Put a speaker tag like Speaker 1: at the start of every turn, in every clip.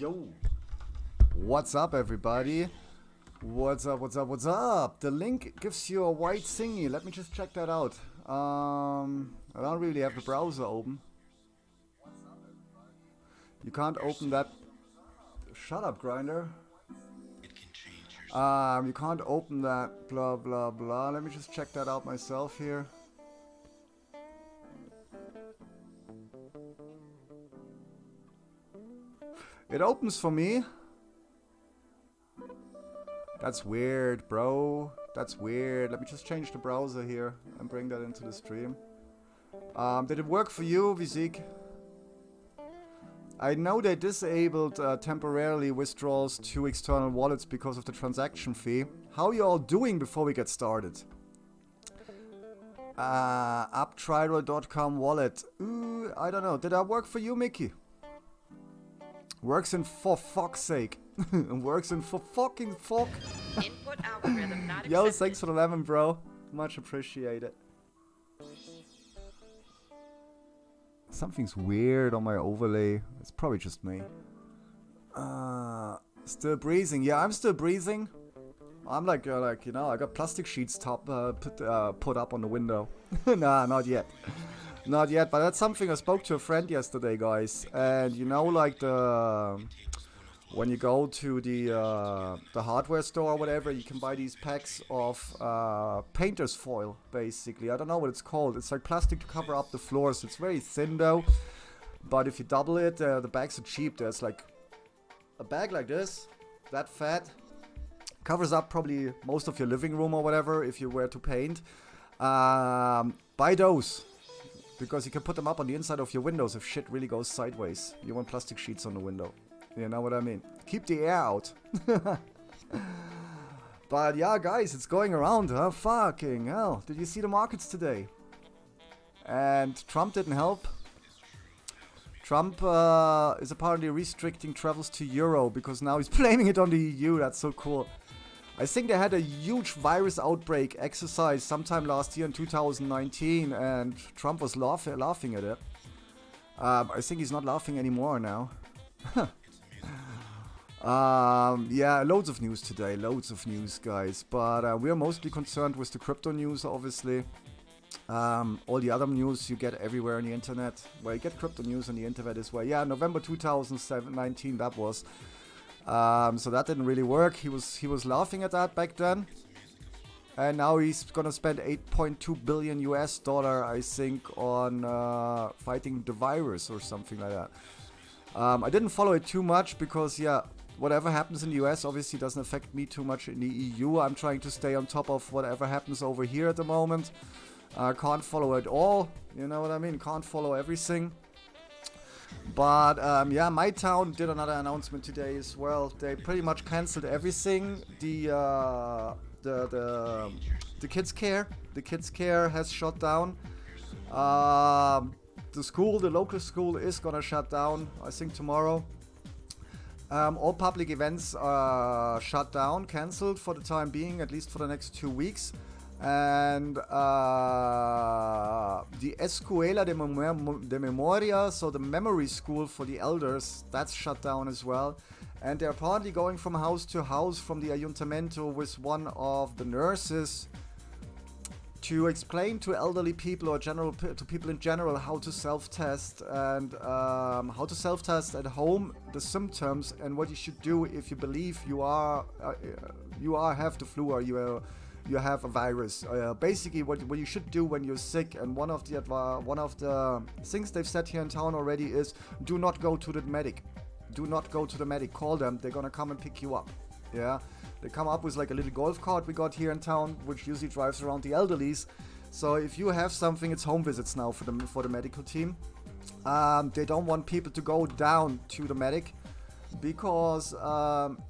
Speaker 1: Yo, what's up everybody? What's up? The link gives you a white thingy. Let me just check that out. I don't really have the browser open. You can't open that. Shut up, Grinder. You can't open that. Blah blah blah. Let me just check that out myself here. It opens for me. That's weird, bro. That's weird. Let me just change the browser here and bring that into the stream. Did it work for you, Visik? I know they disabled temporarily withdrawals to external wallets because of the transaction fee. How are you all doing before we get started? Uptriral.com wallet. Ooh, I don't know. Did that work for you, Mickey? Works in for fuck's sake. Works in for fucking fuck.
Speaker 2: Input algorithm not
Speaker 1: Yo,
Speaker 2: accepted.
Speaker 1: thanks for the lemon, bro. Much appreciated. Something's weird on my overlay. It's probably just me. Still breathing. Yeah, I'm still breathing. I'm like you know, I got plastic sheets put up on the window. Nah, not yet. Not yet, but that's something I spoke to a friend yesterday, guys. And you know, like when you go to the hardware store or whatever, you can buy these packs of painter's foil, basically. I don't know what it's called. It's like plastic to cover up the floors. It's very thin though, but if you double it, the bags are cheap. There's like a bag like this, that fat, covers up probably most of your living room or whatever if you were to paint. Buy those. Because you can put them up on the inside of your windows if shit really goes sideways. You want plastic sheets on the window. You know what I mean? Keep the air out. But yeah, guys, it's going around, huh? Fucking hell. Did you see the markets today? And Trump didn't help. Trump is apparently restricting travels to Euro because now he's blaming it on the EU. That's so cool. I think they had a huge virus outbreak exercise sometime last year in 2019, and Trump was laughing at it. I think he's not laughing anymore now. Yeah, loads of news today, loads of news, guys. But we are mostly concerned with the crypto news, obviously. All the other news you get everywhere on the internet. Well, you get crypto news on the internet as well. Yeah, November 2019, that was. So that didn't really work. He was laughing at that back then, and now he's gonna spend 8.2 billion US dollar, I think, on fighting the virus or something like that. I didn't follow it too much because yeah, whatever happens in the US obviously doesn't affect me too much in the EU. I'm trying to stay on top of whatever happens over here at the moment. Can't follow it all. You know what I mean? Can't follow everything. But yeah, my town did another announcement today as well. They pretty much cancelled everything. The kids care has shut down. The local school is gonna shut down, I think tomorrow. All public events are shut down, cancelled for the time being, at least for the next 2 weeks. And the Escuela de Memoria, so the memory school for the elders, that's shut down as well. And they're apparently going from house to house from the Ayuntamiento with one of the nurses to explain to elderly people or to people in general how to self-test and how to self-test at home the symptoms and what you should do if you believe you have the flu or you have a virus. Basically, what you should do when you're sick, and one of the things they've said here in town already is do not go to the medic. Do not go to the medic. Call them. They're gonna come and pick you up. Yeah, they come up with like a little golf cart we got here in town, which usually drives around the elderlies. So if you have something, it's home visits now for the medical team. They don't want people to go down to the medic. Because,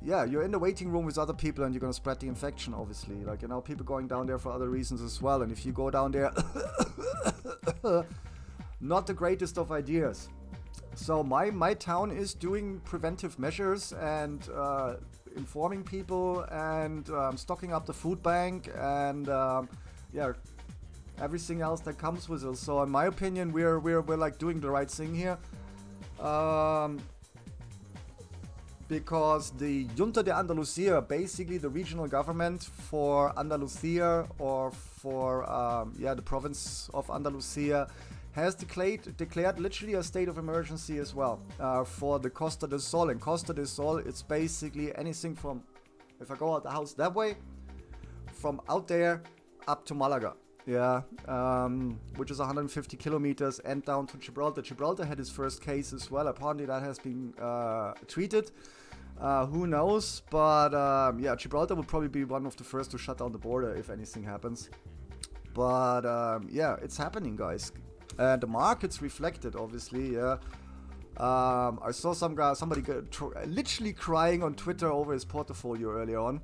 Speaker 1: yeah, you're in the waiting room with other people and you're gonna spread the infection, obviously. Like, you know, people going down there for other reasons as well. And if you go down there, not the greatest of ideas. So my town is doing preventive measures and informing people and stocking up the food bank and, yeah, everything else that comes with it. So in my opinion, we're like doing the right thing here. because the Junta de Andalucía, basically the regional government for Andalucía or for the province of Andalucía, has declared literally a state of emergency as well for the Costa del Sol. And Costa del Sol, it's basically anything from, if I go out the house that way, from out there up to Malaga. Yeah, which is 150 kilometers, and down to Gibraltar. Gibraltar had its first case as well. Apparently that has been treated. Who knows? But yeah, Gibraltar will probably be one of the first to shut down the border if anything happens. But yeah, it's happening, guys. And the markets reflected, obviously. Yeah. I saw somebody literally crying on Twitter over his portfolio earlier on.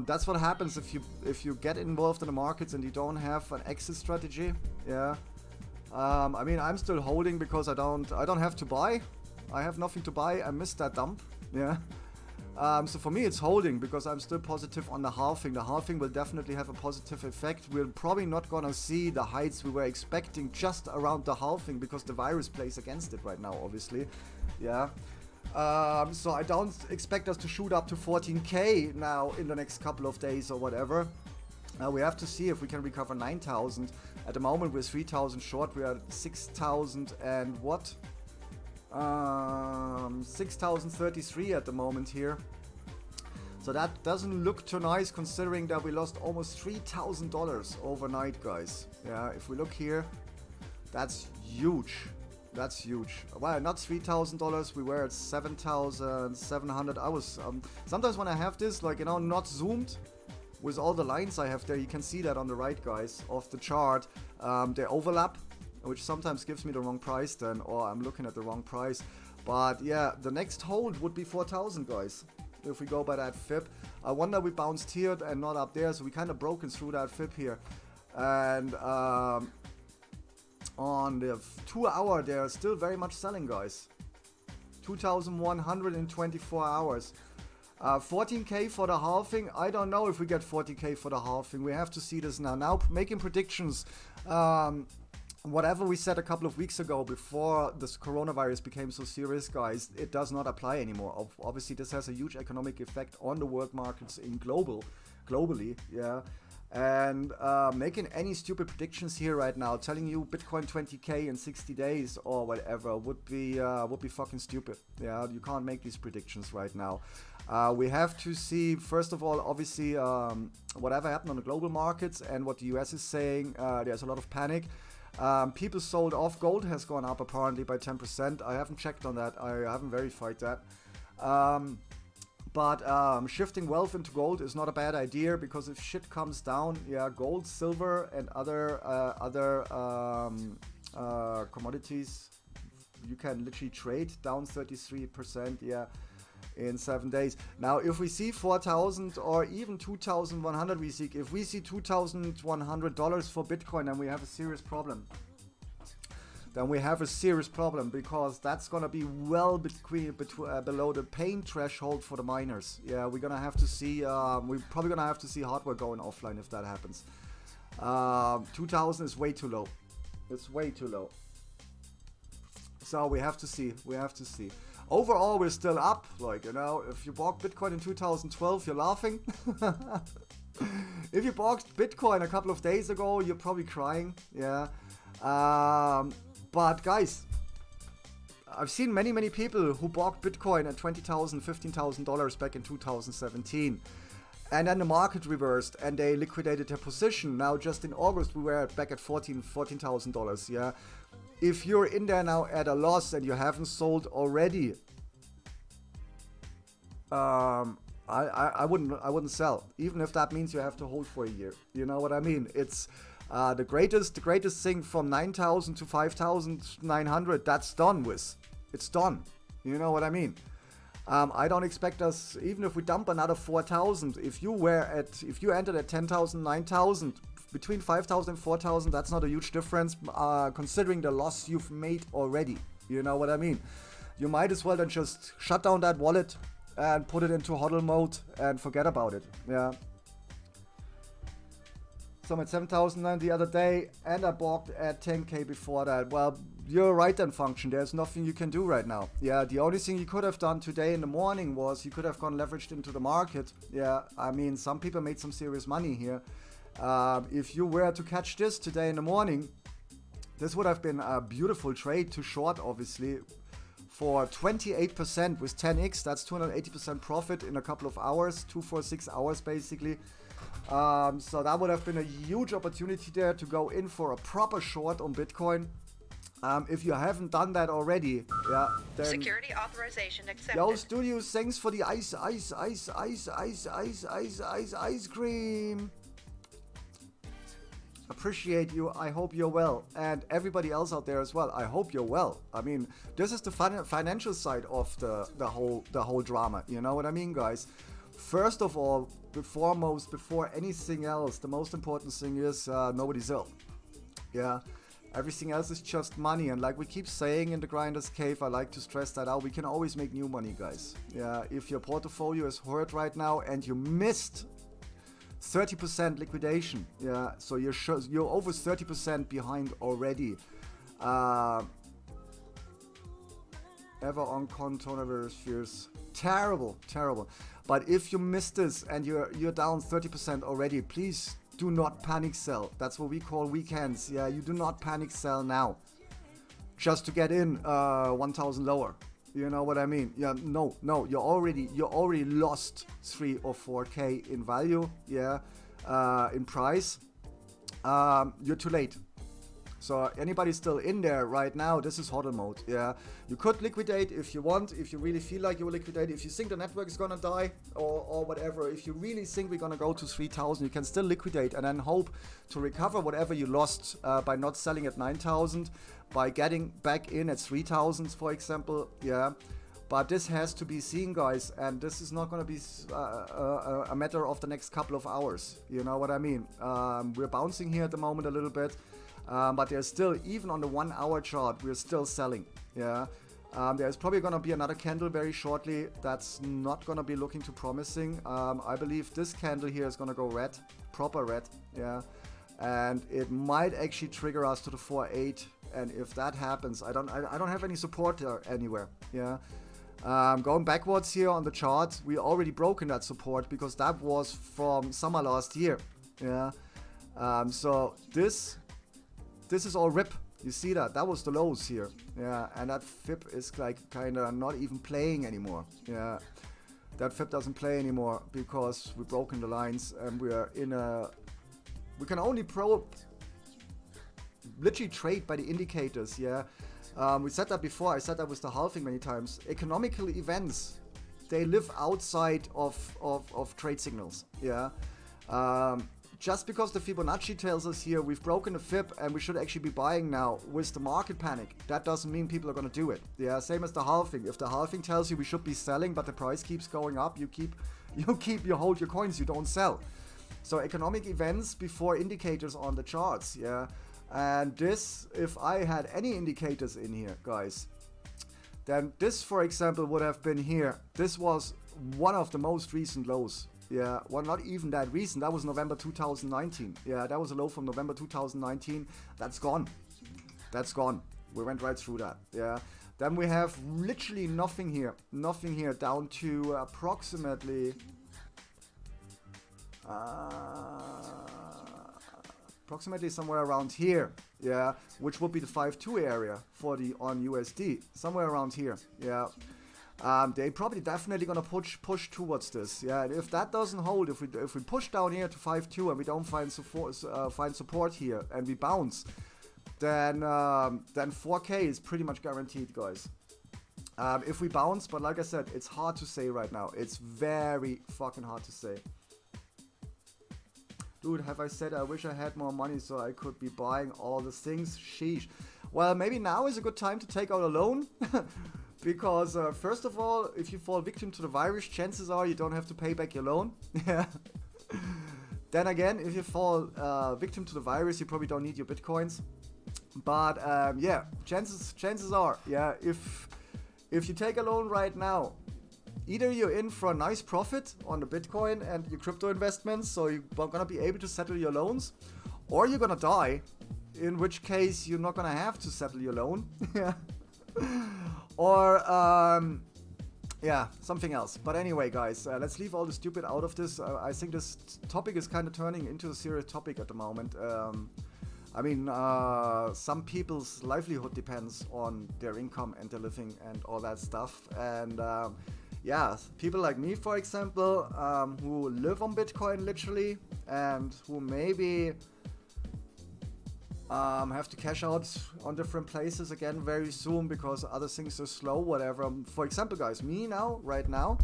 Speaker 1: That's what happens if you get involved in the markets and you don't have an exit strategy. Yeah. I mean, I'm still holding because I don't have to buy. I have nothing to buy. I missed that dump. Yeah. So for me, it's holding because I'm still positive on the halving. The halving will definitely have a positive effect. We're probably not gonna see the heights we were expecting just around the halving because the virus plays against it right now, obviously. Yeah. So I don't expect us to shoot up to 14k now in the next couple of days or whatever. Now we have to see if we can recover 9,000. At the moment we're 3,000 short. We are at 6,000 and what? 6,033 at the moment here. So that doesn't look too nice considering that we lost almost $3,000 overnight, guys. Yeah, if we look here, that's huge. That's huge. Well, not $3,000. We were at 7,700. I was sometimes when I have this, like, you know, not zoomed with all the lines I have there, you can see that on the right, guys, of the chart. They overlap, which sometimes gives me the wrong price then, or I'm looking at the wrong price. But yeah, the next hold would be 4,000, guys. If we go by that fib. I wonder we bounced here and not up there, so we kind of broken through that fib here. And on the 2 hour, they're still very much selling, guys. 2,100 in 24 hours. 14k for the halving. I don't know if we get 40k for the halving. We have to see this now. Now making predictions. Whatever we said a couple of weeks ago before this coronavirus became so serious, guys, it does not apply anymore. Obviously, this has a huge economic effect on the world markets in globally, yeah. And making any stupid predictions here right now, telling you Bitcoin 20k in 60 days or whatever would be fucking stupid. Yeah, you can't make these predictions right now. We have to see, first of all, obviously, whatever happened on the global markets and what the US is saying. There's a lot of panic. People sold off. Gold has gone up apparently by 10%. I haven't checked on that. I haven't verified that. But shifting wealth into gold is not a bad idea because if shit comes down, yeah, gold, silver, and other commodities, you can literally trade down 33%, yeah, in 7 days. Now, if we see 4,000 or even 2,100, if we see $2,100 for Bitcoin, then we have a serious problem. Because that's gonna be well below the pain threshold for the miners. Yeah, we're gonna have to see. We're probably gonna have to see hardware going offline if that happens. 2,000 is way too low. It's way too low. So we have to see. Overall, we're still up. Like, you know, if you bought Bitcoin in 2012, you're laughing. If you bought Bitcoin a couple of days ago, you're probably crying. Yeah. But guys, I've seen many people who bought Bitcoin at $20,000, $15,000 back in 2017. And then the market reversed and they liquidated their position. Now, just in August, we were back at $14,000. Yeah. If you're in there now at a loss and you haven't sold already, I wouldn't sell, even if that means you have to hold for a year. You know what I mean? It's the greatest thing from 9,000 to 5,900. That's done with. It's done. You know what I mean? I don't expect us, even if we dump another 4,000. If you entered at 10,000, 9,000. Between 5,000 and 4,000, that's not a huge difference, considering the loss you've made already. You know what I mean? You might as well then just shut down that wallet and put it into hodl mode and forget about it. Yeah. So I'm at 7,009 the other day, and I bought at 10k before that. Well, you're right then, Function. There's nothing you can do right now. Yeah, the only thing you could have done today in the morning was you could have gone leveraged into the market. Yeah, I mean, some people made some serious money here. If you were to catch this today in the morning, this would have been a beautiful trade to short, obviously, for 28% with 10x. That's 280% profit in a couple of hours, 246 hours basically. So that would have been a huge opportunity there to go in for a proper short on Bitcoin. If you haven't done that already, yeah, then
Speaker 2: Security authorization accepted.
Speaker 1: yo, Studios, thanks for the ice cream. Appreciate you. I hope you're well, and everybody else out there as well. I hope you're well. I mean, this is the financial side of the whole drama. You know what I mean, guys? First of all, before anything else, the most important thing is nobody's ill. Yeah, everything else is just money, and like we keep saying in the Grinder's Cave, I like to stress that out. We can always make new money, guys. Yeah, if your portfolio is hurt right now and you missed 30% liquidation, yeah, so you're over 30% behind already. Ever on coronavirus fears, terrible. But if you missed this and you're down 30% already, please do not panic sell. That's what we call weekends. Yeah, you do not panic sell now, just to get in 1,000 lower. You know what I mean? Yeah, no, you already lost 3 or 4k in value. Yeah, in price. You're too late. So anybody still in there right now, this is hodl mode. Yeah, you could liquidate if you want, if you really feel like you will liquidate, if you think the network is gonna die or whatever. If you really think we're gonna go to 3,000, you can still liquidate and then hope to recover whatever you lost by not selling at 9,000, by getting back in at 3,000, for example. Yeah, but this has to be seen, guys, and this is not gonna be a matter of the next couple of hours. You know what I mean? We're bouncing here at the moment a little bit. But there's still, even on the 1 hour chart, we're still selling. Yeah, there's probably gonna be another candle very shortly. That's not gonna be looking too promising. I believe this candle here is gonna go red, proper red. Yeah, and it might actually trigger us to the 4.8. And if that happens, I don't have any support there anywhere. Yeah. Going backwards here on the chart, we already broken that support because that was from summer last year. Yeah. So this is all rip. You see that? That was the lows here. Yeah, and that FIP is like kind of not even playing anymore. Yeah, that FIP doesn't play anymore because we've broken the lines and we are in a... We can only literally trade by the indicators. Yeah, we said that before. I said that with the halving many times. Economical events, they live outside of trade signals. Yeah. Just because the Fibonacci tells us here we've broken the FIB and we should actually be buying now with the market panic, that doesn't mean people are going to do it. Yeah, same as the halving. If the halving tells you we should be selling but the price keeps going up, you hold your coins, you don't sell. So economic events before indicators on the charts. Yeah, and this, if I had any indicators in here, guys, then this, for example, would have been here. This was one of the most recent lows. Yeah, well, not even that recent. That was November 2019. Yeah, that was a low from November 2019. That's gone. That's gone. We went right through that. Yeah. Then we have literally nothing here. Nothing here down to approximately... approximately somewhere around here. Yeah, which would be the 5.2 area for the on USD. Somewhere around here. Yeah. They probably definitely gonna push towards this. Yeah, and if that doesn't hold, if we push down here to 5.2 and we don't find support here and we bounce, then 4K is pretty much guaranteed, guys. If we bounce, but like I said, it's hard to say right now. It's very fucking hard to say. Dude, have I said I wish I had more money so I could be buying all the things? Sheesh. Well, maybe now is a good time to take out a loan. Because, first of all, if you fall victim to the virus, chances are you don't have to pay back your loan. Yeah. Then again, if you fall victim to the virus, you probably don't need your bitcoins. But, yeah, chances are, yeah, if you take a loan right now, either you're in for a nice profit on the bitcoin and your crypto investments, so you're gonna be able to settle your loans, or you're gonna die, in which case you're not gonna have to settle your loan. Yeah. Or yeah, something else. But anyway, guys, let's leave all the stupid out of this. I think this topic is kind of turning into a serious topic at the moment. I mean, some people's livelihood depends on their income and their living and all that stuff. And yeah, people like me, for example, who live on Bitcoin literally, and who maybe have to cash out on different places again very soon because other things are slow, whatever. For example, guys, me now, right now,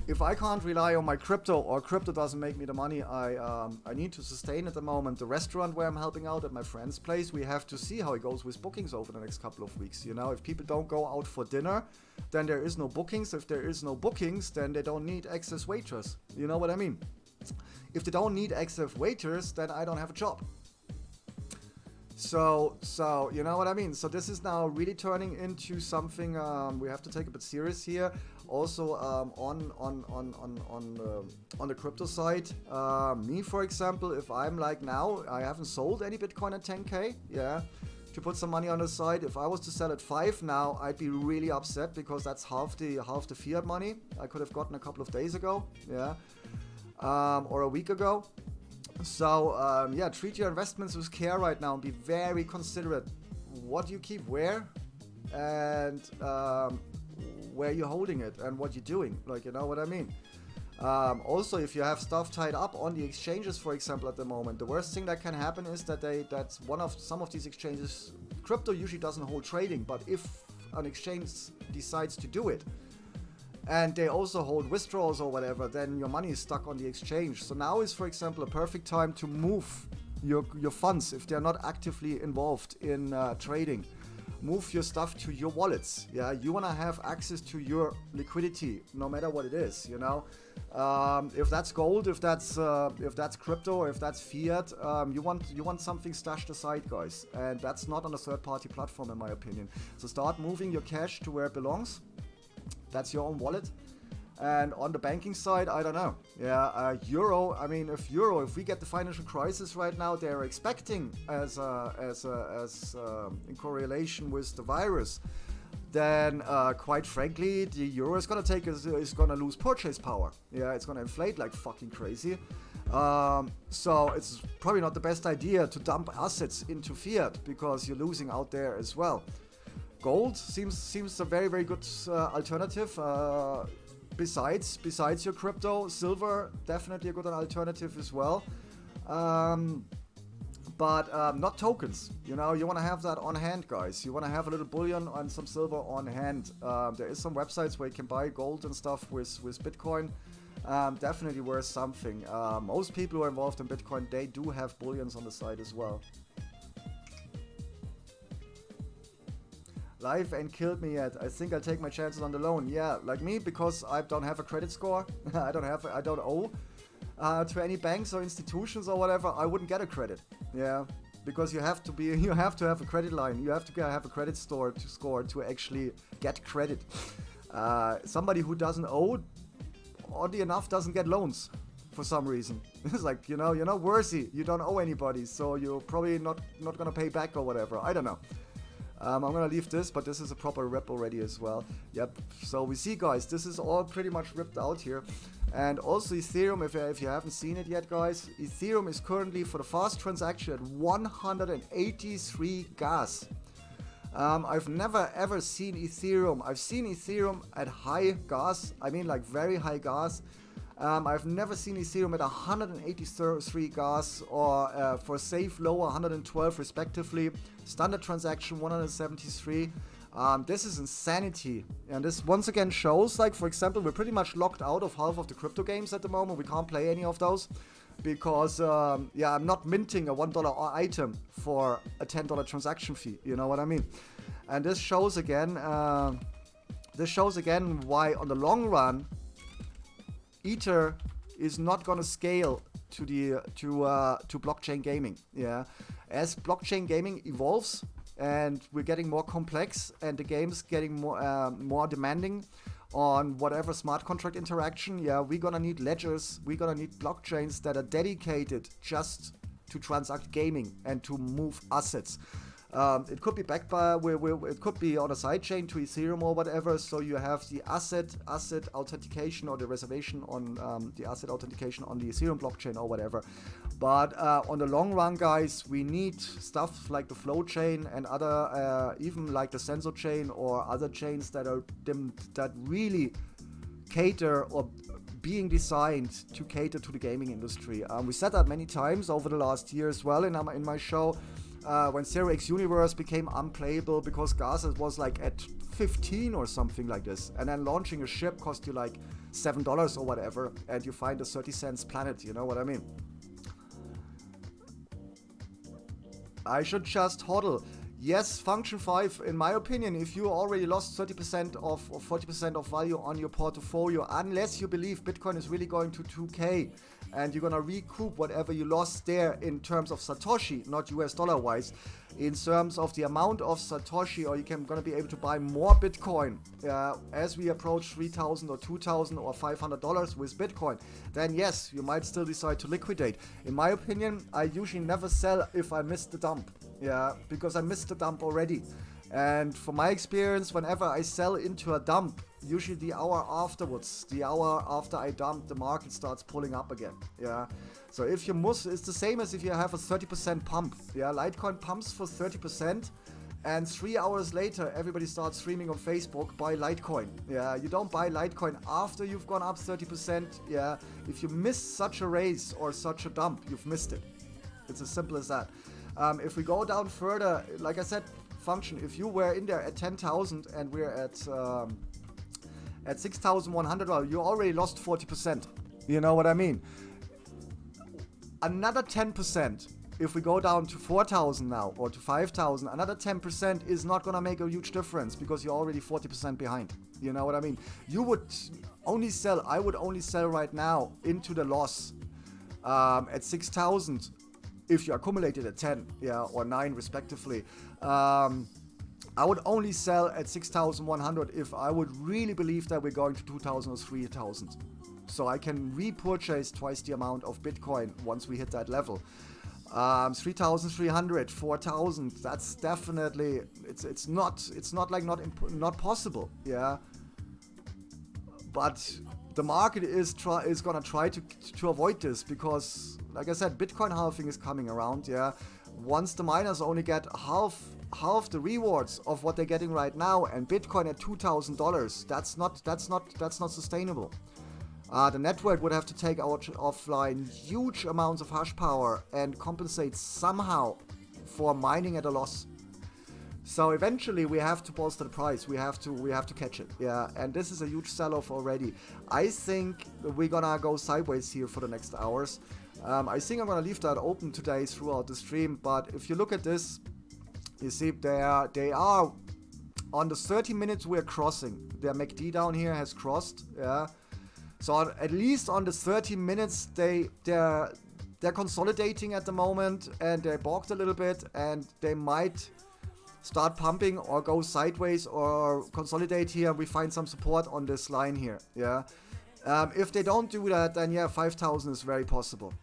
Speaker 1: if I can't rely on my crypto, or crypto doesn't make me the money I need to sustain at the moment, the restaurant where I'm helping out at my friend's place, we have to see how it goes with bookings over the next couple of weeks. You know, if people don't go out for dinner, then there is no bookings. If there is no bookings, then they don't need excess waiters. You know what I mean? If they don't need excess waiters, then I don't have a job. So you know what I mean. So this is now really turning into something we have to take a bit serious here. Also on the crypto side, me for example, if I'm like now, I haven't sold any Bitcoin at 10k, yeah, to put some money on the side. If I was to sell at 5 now, I'd be really upset because that's half the fiat money I could have gotten a couple of days ago, yeah, or a week ago. So yeah, treat your investments with care right now and be very considerate what you keep where, and where you're holding it and what you're doing, like, you know what I mean. Also, if you have stuff tied up on the exchanges, for example, at the moment, the worst thing that can happen is that some of these exchanges, crypto usually doesn't hold trading, but if an exchange decides to do it, and they also hold withdrawals or whatever, then your money is stuck on the exchange. So now is, for example, a perfect time to move your funds if they're not actively involved in trading. Move your stuff to your wallets. Yeah, you want to have access to your liquidity, no matter what it is. You know, if that's gold, if that's crypto, or if that's fiat, you want something stashed aside, guys, and that's not on a third-party platform, in my opinion. So start moving your cash to where it belongs. That's your own wallet. And on the banking side, I don't know. Yeah, euro. I mean, if we get the financial crisis right now, they're expecting as in correlation with the virus, then quite frankly, the euro is gonna lose purchase power. Yeah, it's gonna inflate like fucking crazy. So it's probably not the best idea to dump assets into fiat because you're losing out there as well. Gold seems a very, very good alternative. Besides your crypto, silver definitely a good alternative as well. But not tokens. You know, you want to have that on hand, guys. You want to have a little bullion and some silver on hand. There is some websites where you can buy gold and stuff with Bitcoin. Definitely worth something. Most people who are involved in Bitcoin, they do have bullions on the side as well. Life ain't killed me yet. I think I'll take my chances on the loan. Yeah, like me, because I don't have a credit score. I don't owe to any banks or institutions or whatever. I wouldn't get a credit. Yeah, because you have to have a credit line. You have to have a credit score to actually get credit. Somebody who doesn't owe, oddly enough, doesn't get loans for some reason. It's like, you're not worthy. You don't owe anybody, so you're probably not gonna pay back or whatever. I don't know. I'm gonna leave this, but this is a proper rep already as well. Yep, so we see, guys, this is all pretty much ripped out here. And also Ethereum, if you haven't seen it yet, guys, Ethereum is currently, for the fast transaction, at 183 gas. I've never ever seen Ethereum. I've seen Ethereum at high gas, I mean like very high gas. I've never seen Ethereum at 183 gas or for safe low 112 respectively. Standard transaction 173. This is insanity, and this once again shows, like, for example, we're pretty much locked out of half of the crypto games at the moment. We can't play any of those because yeah, I'm not minting a $1 item for a $10 transaction fee. You know what I mean? And this shows again why on the long run Ether is not going to scale to blockchain gaming. Yeah, as blockchain gaming evolves and we're getting more complex and the game's getting more demanding on whatever smart contract interaction, yeah, we're gonna need ledgers, we're gonna need blockchains that are dedicated just to transact gaming and to move assets. It could be backed by, it could be on a sidechain to Ethereum or whatever. So you have the asset authentication or the reservation on the asset authentication on the Ethereum blockchain or whatever. But on the long run, guys, we need stuff like the flow chain and other, even like the sensor chain or other chains that really cater or being designed to cater to the gaming industry. We said that many times over the last year as well in my show. When Zero X Universe became unplayable because gas was like at 15 or something like this, and then launching a ship cost you like $7 or whatever, and you find a 30 cents planet, you know what I mean? I should just hodl. Yes, Function 5, in my opinion, if you already lost 30% or 40% of value on your portfolio, unless you believe Bitcoin is really going to 2K, and you're gonna recoup whatever you lost there in terms of Satoshi, not US dollar wise, in terms of the amount of Satoshi, or gonna be able to buy more Bitcoin as we approach $3,000 or $2,000 or $500 with Bitcoin, then yes, you might still decide to liquidate. In my opinion, I usually never sell if I miss the dump, because I missed the dump already. And from my experience, whenever I sell into a dump, usually the hour afterwards, the hour after I dump, the market starts pulling up again. So if you it's the same as if you have a 30% pump. Litecoin pumps for 30%, and 3 hours later, everybody starts streaming on Facebook, buy Litecoin. You don't buy Litecoin after you've gone up 30%. If you miss such a raise or such a dump, you've missed it. It's as simple as that. If we go down further, like I said, Function, if you were in there at 10,000 and we're at 6,100, well, you already lost 40%. You know what I mean? Another 10%, if we go down to 4,000 now or to 5,000, another 10% is not going to make a huge difference because you're already 40% behind. You know what I mean? I would only sell right now into the loss at 6,000. If you accumulated at 10, or 9 respectively. I would only sell at 6,100 if I would really believe that we're going to 2,000 or 3,000. So I can repurchase twice the amount of Bitcoin once we hit that level. 3,300, 4,000, that's definitely, it's not possible, But the market is gonna try to avoid this because, like I said, Bitcoin halving is coming around. Once the miners only get half the rewards of what they're getting right now, and Bitcoin at $2,000, that's not sustainable. The network would have to take out offline huge amounts of hash power and compensate somehow for mining at a loss. So eventually we have to bolster the price. We have to catch it. And this is a huge sell-off already. I think we're gonna go sideways here for the next hours. I think I'm gonna leave that open today throughout the stream. But if you look at this, you see they are on the 30 minutes we're crossing. Their MACD down here has crossed. So at least on the 30 minutes they're consolidating at the moment, and they're balked a little bit, and they might start pumping or go sideways or consolidate here. We find some support on this line here. If they don't do that, then 5,000 is very possible.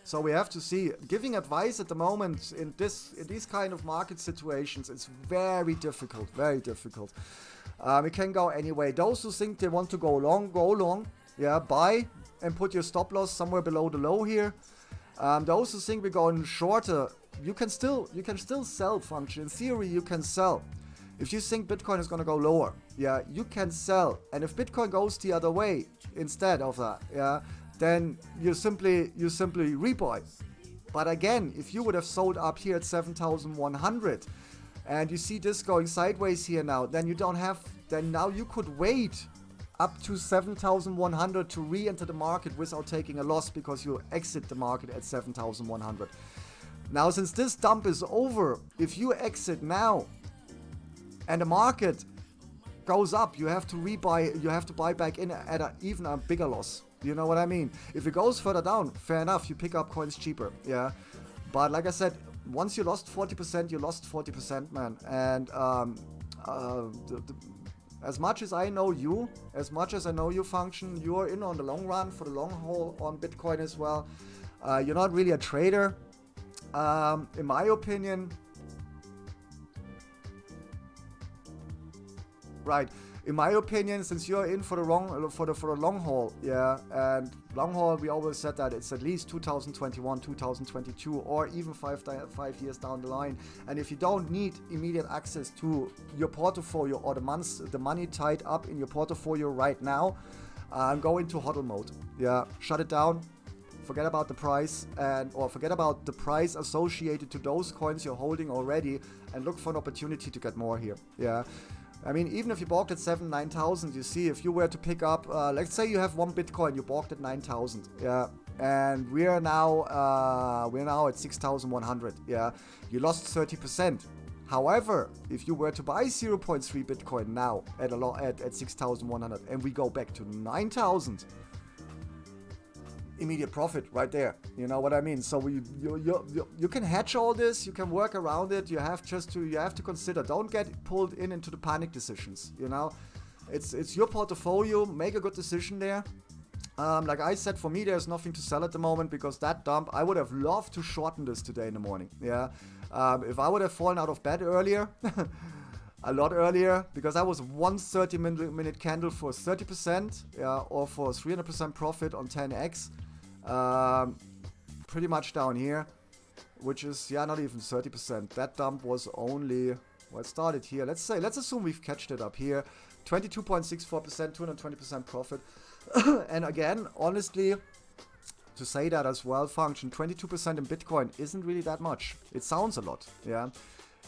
Speaker 1: So we have to see. Giving advice at the moment in these kind of market situations, it's very difficult, very difficult. It can go anyway. Those who think they want to go long, buy and put your stop loss somewhere below the low here. Those who think we're going shorter, you can still sell. Function. In theory, you can sell. If you think Bitcoin is going to go lower, you can sell. And if Bitcoin goes the other way instead of that, then you simply rebuy. But again, if you would have sold up here at 7,100 and you see this going sideways here now, then now you could wait up to 7,100 to re-enter the market without taking a loss, because you exit the market at 7,100. Now, since this dump is over, if you exit now and the market goes up, you have to rebuy, you have to buy back in at even a bigger loss. You know what I mean? If it goes further down, fair enough, you pick up coins cheaper. But like I said, once you lost 40%, you lost 40%, man. And as much as I know you, Function, you're in on the long run, for the long haul on Bitcoin as well. You're not really a trader. In my opinion, right? In my opinion, since you're in for the long haul, yeah, and long haul, we always said that it's at least 2021, 2022, or even 5 years down the line. And if you don't need immediate access to your portfolio or the money tied up in your portfolio right now, go into hodl mode. Yeah, shut it down. Forget about the price or forget about the price associated to those coins you're holding already, and look for an opportunity to get more here. Yeah. I mean, even if you bought at 9,000, you see, if you were to pick up, let's say you have 1 Bitcoin, you bought at 9,000, yeah, and we're now at 6,100, yeah, you lost 30%. However, if you were to buy 0.3 Bitcoin now at 6,100, and we go back to 9,000, immediate profit right there. You know what I mean? So you can hedge all this, you can work around it. You have to consider. Don't get pulled into the panic decisions. You know, it's your portfolio. Make a good decision there. Like I said, for me, there's nothing to sell at the moment because that dump, I would have loved to shorten this today in the morning. Yeah, if I would have fallen out of bed earlier. A lot earlier, because I was one 30-minute candle for 30%, yeah, or for 300% profit on 10x. Pretty much down here, which is, yeah, not even 30%. That dump was only, well, it started here. Let's assume we've catched it up here. 22.64%, 220% profit. And again, honestly, to say that as well, function 22% in Bitcoin isn't really that much. It sounds a lot, yeah.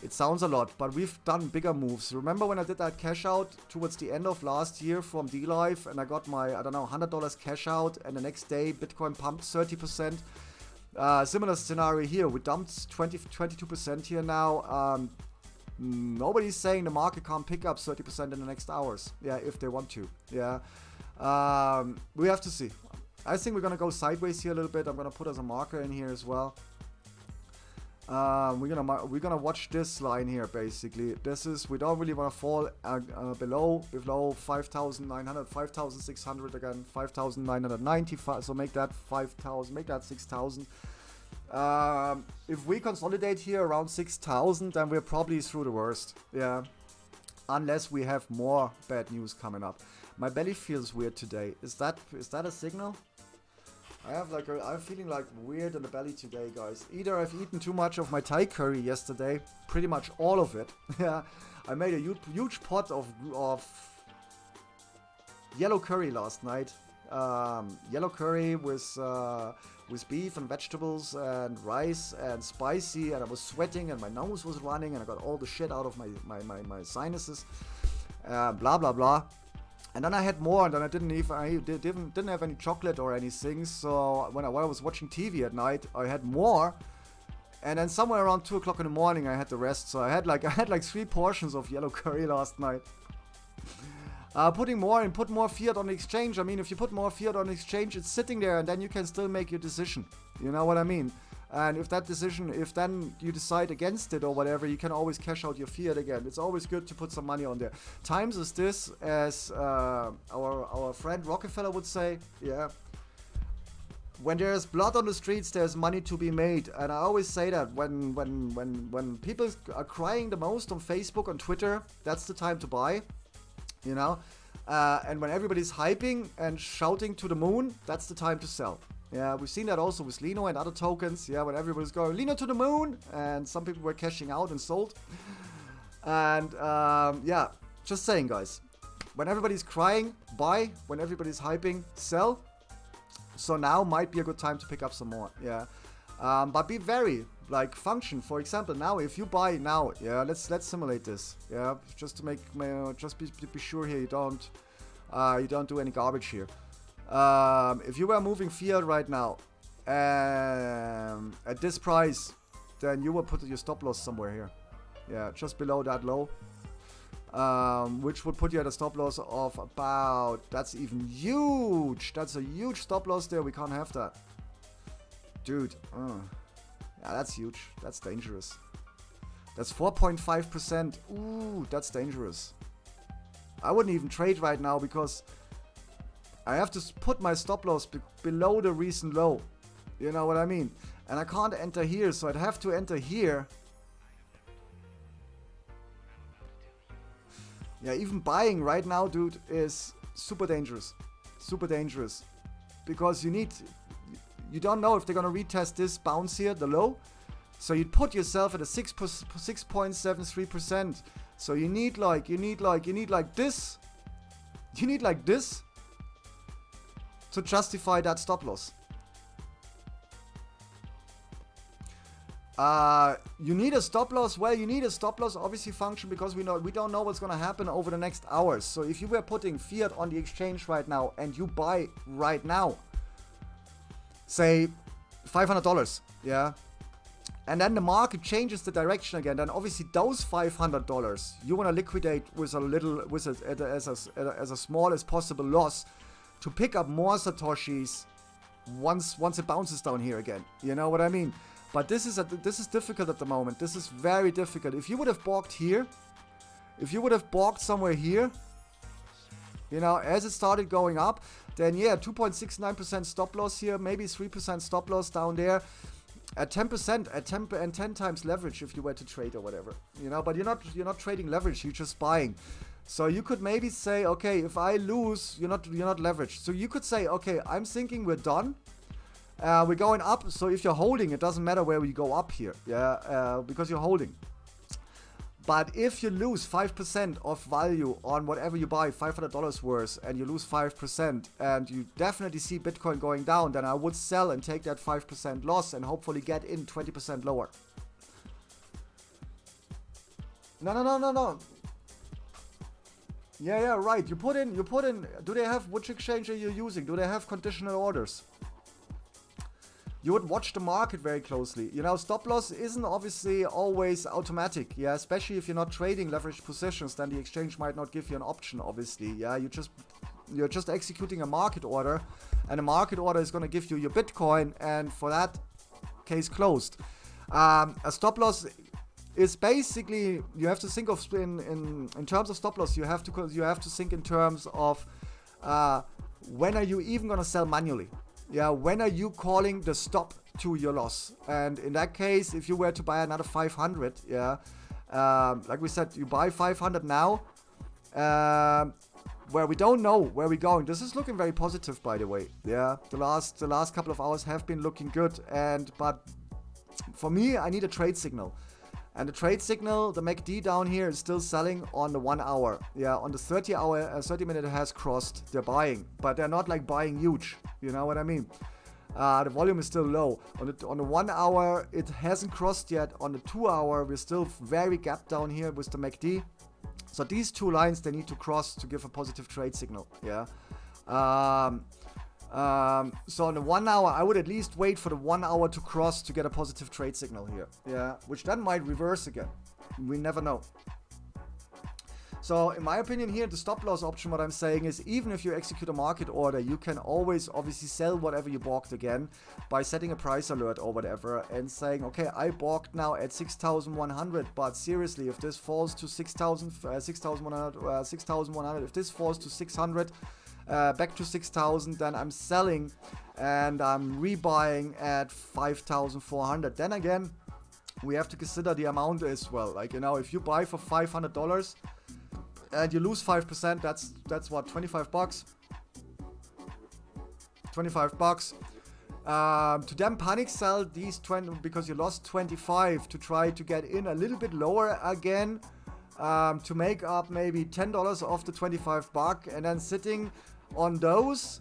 Speaker 1: It sounds a lot, but we've done bigger moves. Remember when I did that cash out towards the end of last year from D-Live, and I got my, I don't know, $100 cash out, and the next day Bitcoin pumped 30%. Similar scenario here. We dumped 22% here now. Nobody's saying the market can't pick up 30% in the next hours. Yeah, if they want to. Yeah. We have to see. I think we're going to go sideways here a little bit. I'm going to put as a marker in here as well. We're gonna watch this line here. Basically, this is, we don't really want to fall below 5,900, 5,600 again, 5,990. So make that 5,000, make that 6,000. If we consolidate here around 6,000, then we're probably through the worst. Yeah, unless we have more bad news coming up. My belly feels weird today. Is that a signal? I'm feeling like weird in the belly today, guys. Either I've eaten too much of my Thai curry yesterday, pretty much all of it. Yeah, I made a huge pot of yellow curry last night. Yellow curry with beef and vegetables and rice and spicy, and I was sweating and my nose was running and I got all the shit out of my sinuses. Blah blah blah. And then I had more, and then I didn't have any chocolate or anything. So when I was watching TV at night, I had more. And then somewhere around 2 o'clock in the morning, I had the rest. So I had like 3 portions of yellow curry last night. Put more fiat on the exchange. I mean, if you put more fiat on the exchange, it's sitting there, and then you can still make your decision. You know what I mean? And if then you decide against it or whatever, you can always cash out your fiat again. It's always good to put some money on there. Times is this, as our friend Rockefeller would say, yeah. When there's blood on the streets, there's money to be made. And I always say that when people are crying the most on Facebook, on Twitter, that's the time to buy, you know. And when everybody's hyping and shouting to the moon, that's the time to sell. Yeah, we've seen that also with Lino and other tokens. Yeah, when everybody's going Lino to the moon, and some people were cashing out and sold. And yeah, just saying, guys. When everybody's crying, buy. When everybody's hyping, sell. So now might be a good time to pick up some more. Yeah, but be very function. For example, now if you buy now, yeah, let's simulate this. Yeah, just to make just be sure here you don't do any garbage here. If you were moving fiat right now at this price, then you would put your stop loss somewhere here. Yeah, just below that low. Which would put you at a stop loss of about, that's even huge. That's a huge stop loss there. We can't have that. Dude. Yeah, that's huge. That's dangerous. That's 4.5%. Ooh, that's dangerous. I wouldn't even trade right now because I have to put my stop loss below the recent low. You know what I mean? And I can't enter here, so I'd have to enter here. Yeah, even buying right now, dude, is super dangerous. Super dangerous. Because you don't know if they're going to retest this bounce here, the low. So you'd put yourself at a 6.73%. So you need like this. You need like this to justify that stop loss. You need a stop loss. Well, you need a stop loss obviously function because we don't know what's going to happen over the next hours. So if you were putting fiat on the exchange right now and you buy right now, say $500, yeah, and then the market changes the direction again, then obviously those $500 you want to liquidate with as small as possible loss to pick up more satoshis once it bounces down here again. You know what I mean? But this is difficult at the moment. This is very difficult. If you would have balked here, if you would have balked somewhere here, you know, as it started going up, then yeah, 2.69% stop loss here, maybe 3% stop loss down there. At 10%, at 10 times leverage if you were to trade or whatever, you know. But you're not trading leverage. You're just buying. So you could maybe say, okay, if I lose, you're not leveraged. So you could say, okay, I'm thinking we're done. We're going up. So if you're holding, it doesn't matter where we go up here, yeah, because you're holding. But if you lose 5% of value on whatever you buy, $500 worth, and you lose 5%, and you definitely see Bitcoin going down, then I would sell and take that 5% loss and hopefully get in 20% lower. No. Yeah, right. You put in, do they have, which exchange are you using? Do they have conditional orders? You would watch the market very closely. You know, stop loss isn't obviously always automatic. Yeah, especially if you're not trading leveraged positions, then the exchange might not give you an option, obviously. Yeah, you're just executing a market order, and a market order is going to give you your Bitcoin, and for that, case closed. A stop loss is basically, you have to think of in terms of stop loss. You have to think in terms of when are you even going to sell manually? Yeah, when are you calling the stop to your loss? And in that case, if you were to buy another 500, yeah, like we said, you buy 500 now, where we don't know where we're going. This is looking very positive, by the way. Yeah, the last couple of hours have been looking good, but for me, I need a trade signal. And the trade signal, the MACD down here is still selling on the 1 hour. Yeah, on the 30 minute it has crossed. They're buying, but they're not like buying huge. You know what I mean? The volume is still low. On the 1 hour, it hasn't crossed yet. On the 2 hour, we're still very gapped down here with the MACD. So these two lines, they need to cross to give a positive trade signal. Yeah. So on the 1 hour, I would at least wait for the 1 hour to cross to get a positive trade signal here. Yeah, which then might reverse again. We never know. So in my opinion here, the stop loss option, what I'm saying is, even if you execute a market order, you can always obviously sell whatever you balked again by setting a price alert or whatever and saying, okay, I balked now at 6,100, but seriously, if this falls to 6,100, if this falls to 600, back to 6,000, then I'm selling and I'm rebuying at 5,400. Then again, we have to consider the amount as well. Like, you know, if you buy for $500 and you lose 5%, that's what, 25 bucks. 25 bucks. To then panic sell these 20 because you lost 25 to try to get in a little bit lower again, to make up maybe $10 off the 25 buck, and then sitting on those,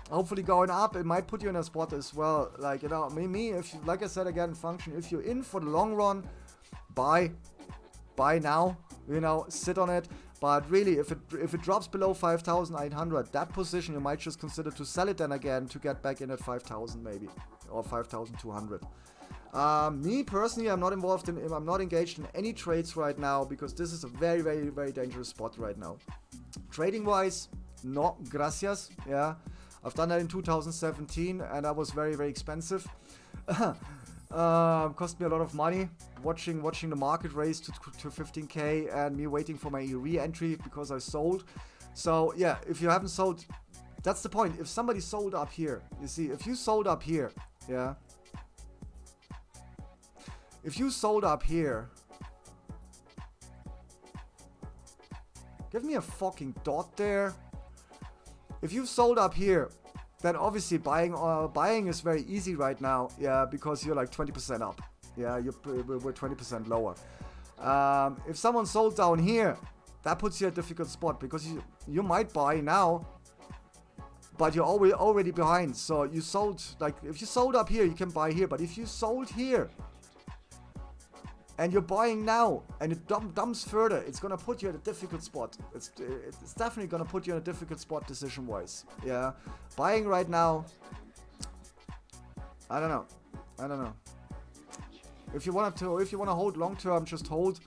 Speaker 1: hopefully going up, it might put you in a spot as well. Like, you know, me, if you, like I said again, function, if you're in for the long run, buy now, you know, sit on it. But really, if it drops below 5,800, that position you might just consider to sell it then again to get back in at 5,000 maybe, or 5,200. Me personally, I'm not engaged in any trades right now because this is a very, very, very dangerous spot right now. Trading wise, no, gracias. Yeah, I've done that in 2017 and that was very, very expensive. Cost me a lot of money watching the market raise to 15k and me waiting for my re-entry because I sold. So yeah, if you haven't sold, that's the point. If somebody sold up here, you see, if you sold up here Yeah. If you sold up here, give me a fucking dot there. If you sold up here, then obviously buying is very easy right now. Yeah, because you're like 20% up. Yeah, we're 20% lower. If someone sold down here, that puts you at a difficult spot because you might buy now, but you're already behind. So you sold, like if you sold up here, you can buy here. But if you sold here and you're buying now and it dumps further, it's gonna put you at a difficult spot. It's definitely gonna put you in a difficult spot decision wise. Yeah, buying right now, I don't know. If you want to hold long term, just hold.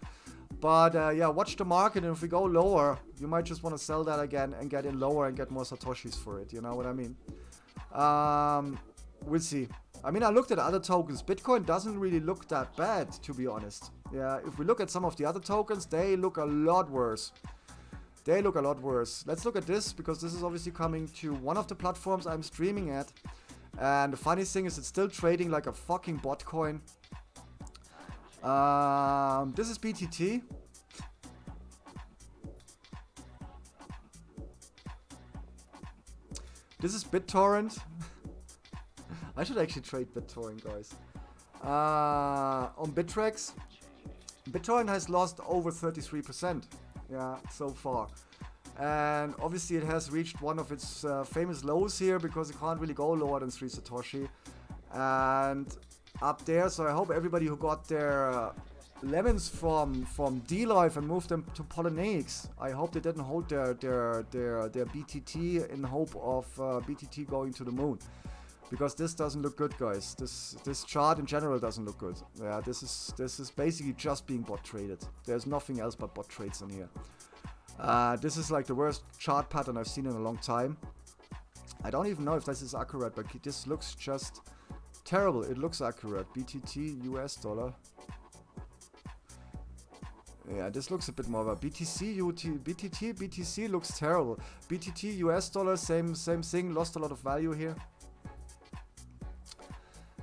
Speaker 1: But yeah, watch the market, and if we go lower, you might just want to sell that again and get in lower and get more satoshis for it. You know what I mean? We'll see. I mean, I looked at other tokens. Bitcoin doesn't really look that bad, to be honest. Yeah, if we look at some of the other tokens, they look a lot worse. Let's look at this, because this is obviously coming to one of the platforms I'm streaming at. And the funny thing is, it's still trading like a fucking bot coin. This is BTT. This is BitTorrent. I should actually trade BitTorrent, guys. On Bittrex, BitTorrent has lost over 33%. Yeah, so far. And obviously it has reached one of its famous lows here, because it can't really go lower than 3 Satoshi. And up there, so I hope everybody who got their lemons from D-Live and moved them to Poloniex, I hope they didn't hold their BTT in hope of BTT going to the moon, because this doesn't look good, guys. This chart in general doesn't look good. Yeah, this is basically just being bot traded. There's nothing else but bot trades in here. This is like the worst chart pattern I've seen in a long time. I don't even know if this is accurate, but this looks just terrible. It looks accurate. BTT US dollar. Yeah, this looks a bit more of a BTC looks terrible. BTT US dollar, same thing. Lost a lot of value here.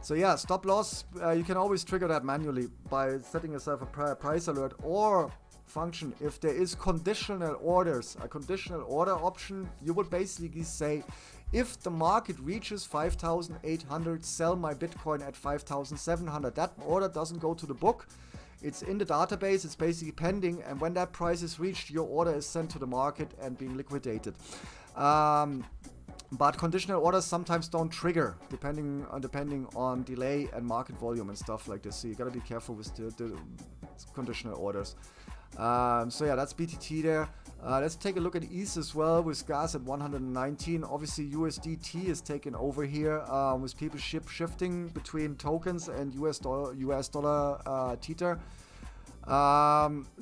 Speaker 1: So yeah, stop loss. You can always trigger that manually by setting yourself a price alert or function. If there is conditional orders, a conditional order option, you would basically say, if the market reaches 5,800, sell my Bitcoin at 5,700. That order doesn't go to the book. It's in the database. It's basically pending. And when that price is reached, your order is sent to the market and being liquidated. But conditional orders sometimes don't trigger, depending on delay and market volume and stuff like this. So you gotta be careful with the conditional orders. So yeah, that's BTT there. Let's take a look at ETH as well, with gas at 119. Obviously USDT is taken over here, with people shifting between tokens and US dollar Tether.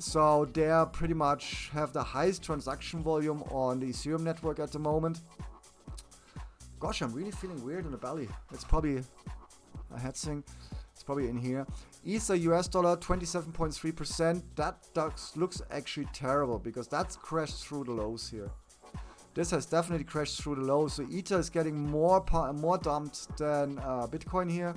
Speaker 1: So they pretty much have the highest transaction volume on the Ethereum network at the moment. Gosh, I'm really feeling weird in the belly. It's probably a head thing. It's probably in here. Ether US dollar 27.3%. That looks actually terrible, because that's crashed through the lows here. This has definitely crashed through the lows. So Ether is getting more dumped than Bitcoin here.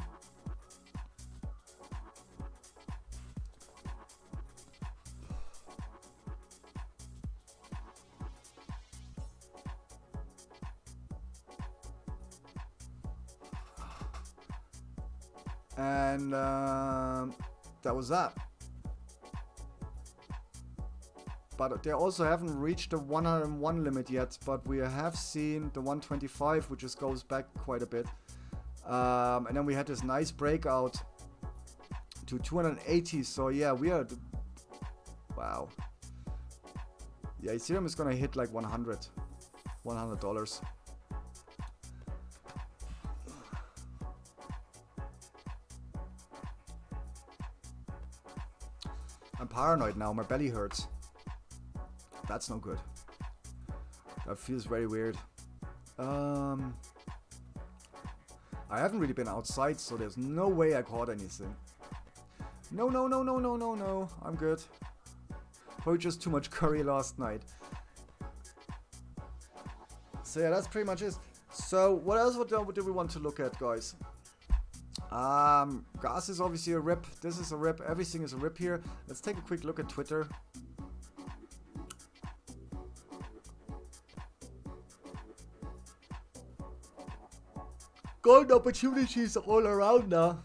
Speaker 1: And that was that. But they also haven't reached the 101 limit yet, but we have seen the 125, which just goes back quite a bit. And then we had this nice breakout to 280. So yeah, we are wow. Yeah, Ethereum is gonna hit like $100. I'm paranoid now, my belly hurts. That's no good. That feels very weird. I haven't really been outside, so there's no way I caught anything. No. I'm good. Probably just too much curry last night. So yeah, that's pretty much it. So what else do we want to look at, guys? Gas is obviously a rip. This is a rip. Everything is a rip here. Let's take a quick look at Twitter. Gold opportunities all around now.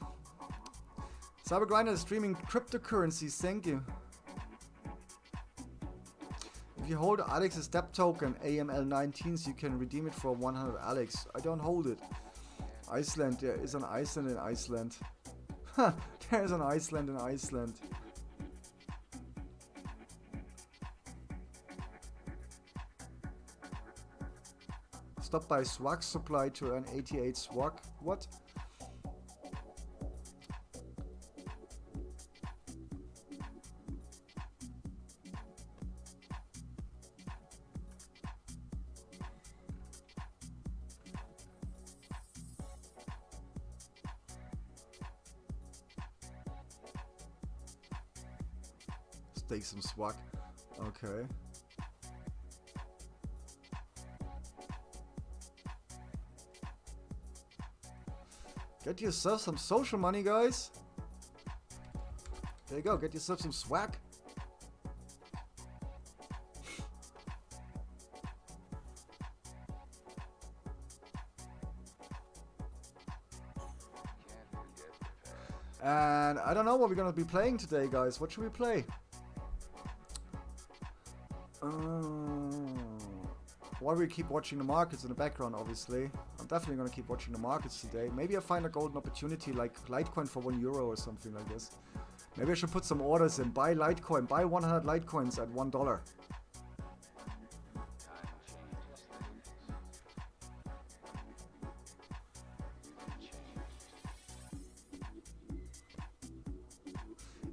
Speaker 1: Cybergrinder is streaming cryptocurrencies. Thank you. If you hold Alex's step token AML19s, you can redeem it for 100 Alex. I don't hold it. Iceland, there is an Iceland in Iceland. Huh, there is an Iceland in Iceland. Stop by swag supply to earn 88 swag. What? Take some swag. Okay. Get yourself some social money, guys. There you go. Get yourself some swag. And I don't know what we're gonna be playing today, guys. What should we play? Why we keep watching the markets in the background, obviously. I'm definitely gonna keep watching the markets today. Maybe I find a golden opportunity like Litecoin for €1 or something like this. Maybe I should put some orders in. Buy Litecoin. Buy 100 Litecoins at $1.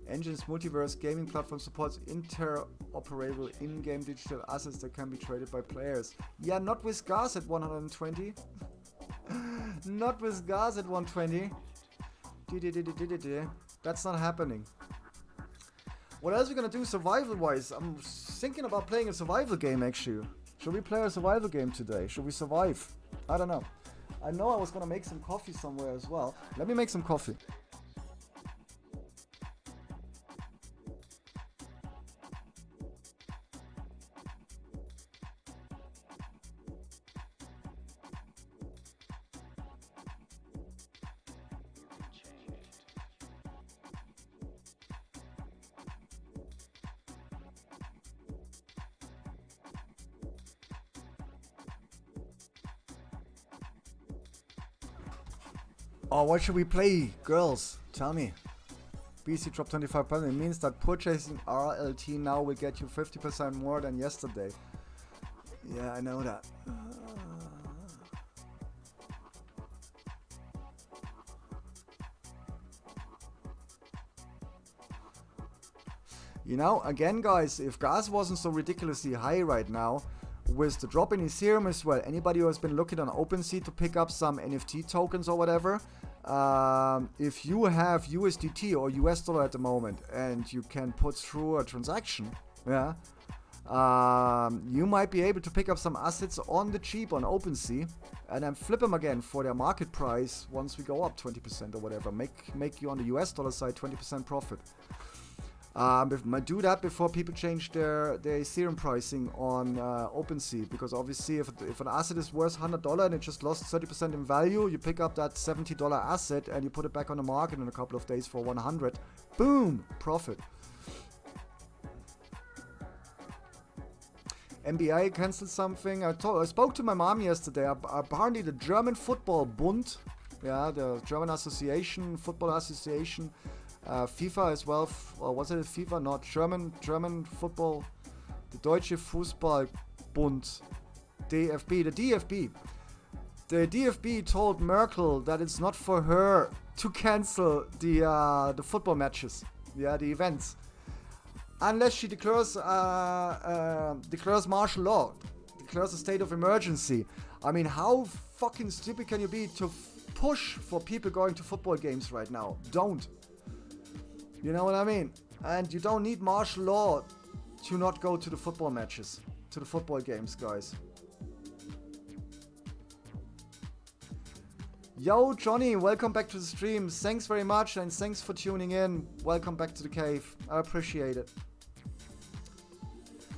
Speaker 1: Engine's multiverse gaming platform supports interoperable in-game digital assets that can be traded by players. Yeah, not with gas at 120. Not with gas at 120. That's not happening. What else are we gonna do survival-wise? I'm thinking about playing a survival game actually. Should we play a survival game today? Should we survive? I don't know. I know I was gonna make some coffee somewhere as well. Let me make some coffee. Oh, what should we play? Girls, tell me. BC dropped 25%. It means that purchasing RLT now will get you 50% more than yesterday. Yeah, I know that. You know, again guys, if gas wasn't so ridiculously high right now, with the drop in Ethereum as well, anybody who has been looking on OpenSea to pick up some NFT tokens or whatever, if you have USDT or US dollar at the moment and you can put through a transaction, yeah, you might be able to pick up some assets on the cheap on OpenSea and then flip them again for their market price once we go up 20% or whatever. Make you on the US dollar side 20% profit. Do that before people change their Ethereum pricing on OpenSea, because obviously if an asset is worth $100 and it just lost 30% in value, you pick up that $70 asset and you put it back on the market in a couple of days for 100. Boom! Profit. NBA cancelled something. I spoke to my mom yesterday. Apparently the German Football Bund, yeah, the German Association, Football Association, FIFA as well, or was it FIFA? Not German Football, the Deutsche Fußballbund, DFB, the DFB. The DFB told Merkel that it's not for her to cancel the football matches, yeah, the events, unless she declares martial law, declares a state of emergency. I mean, how fucking stupid can you be to push for people going to football games right now? Don't. You know what I mean? And you don't need martial law to not go to the football matches, to the football games, guys. Yo, Johnny, welcome back to the stream. Thanks very much, and thanks for tuning in. Welcome back to the cave. I appreciate it.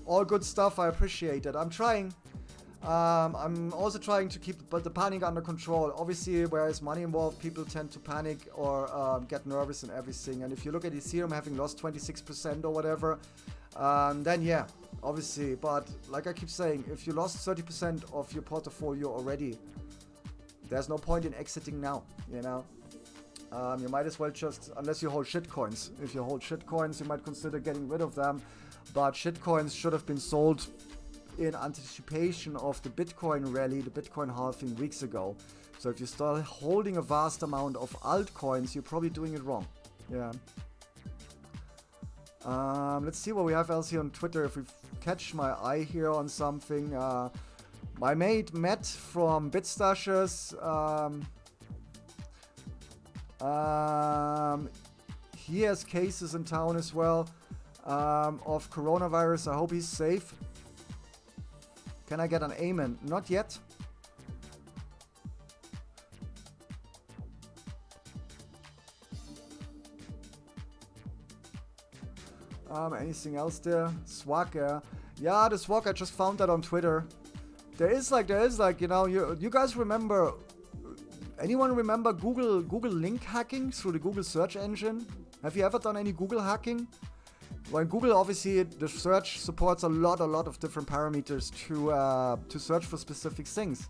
Speaker 1: All good stuff, I appreciate it. I'm trying. I'm also trying to keep the panic under control. Obviously, where there's money involved, people tend to panic or get nervous and everything. And if you look at Ethereum having lost 26% or whatever, then yeah, obviously. But like I keep saying, if you lost 30% of your portfolio already, there's no point in exiting now, you know. You might as well just, unless you hold shitcoins. If you hold shitcoins, you might consider getting rid of them. But shitcoins should have been sold in anticipation of the Bitcoin rally, the Bitcoin halving weeks ago. So if you start holding a vast amount of altcoins, you're probably doing it wrong. Yeah. Let's see what we have else here on Twitter. If we catch my eye here on something. My mate Matt from BitStashes. He has cases in town as well of coronavirus. I hope he's safe. Can I get an amen? Not yet. Anything else there? Swag, yeah. Yeah, the swag, I just found that on Twitter. There is like, you know, you guys remember, anyone remember Google link hacking through the Google search engine? Have you ever done any Google hacking? Well, in Google, obviously, the search supports a lot of different parameters to search for specific things.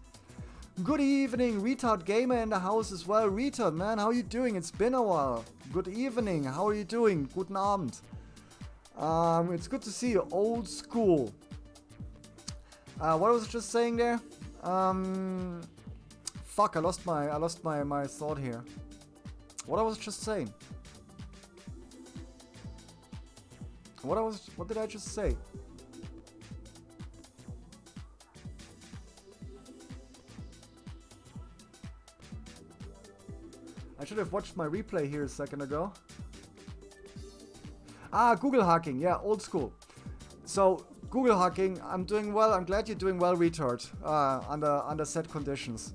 Speaker 1: Good evening, Retard Gamer in the house as well. Retard, man, how are you doing? It's been a while. Good evening, how are you doing? Guten Abend. It's good to see you, old school. What was I just saying there? Fuck, I lost my thought here. What I was just saying? What did I just say? I should have watched my replay here a second ago. Google hacking, yeah, old school. So Google hacking, I'm doing well. I'm glad you're doing well, retard. Under set conditions.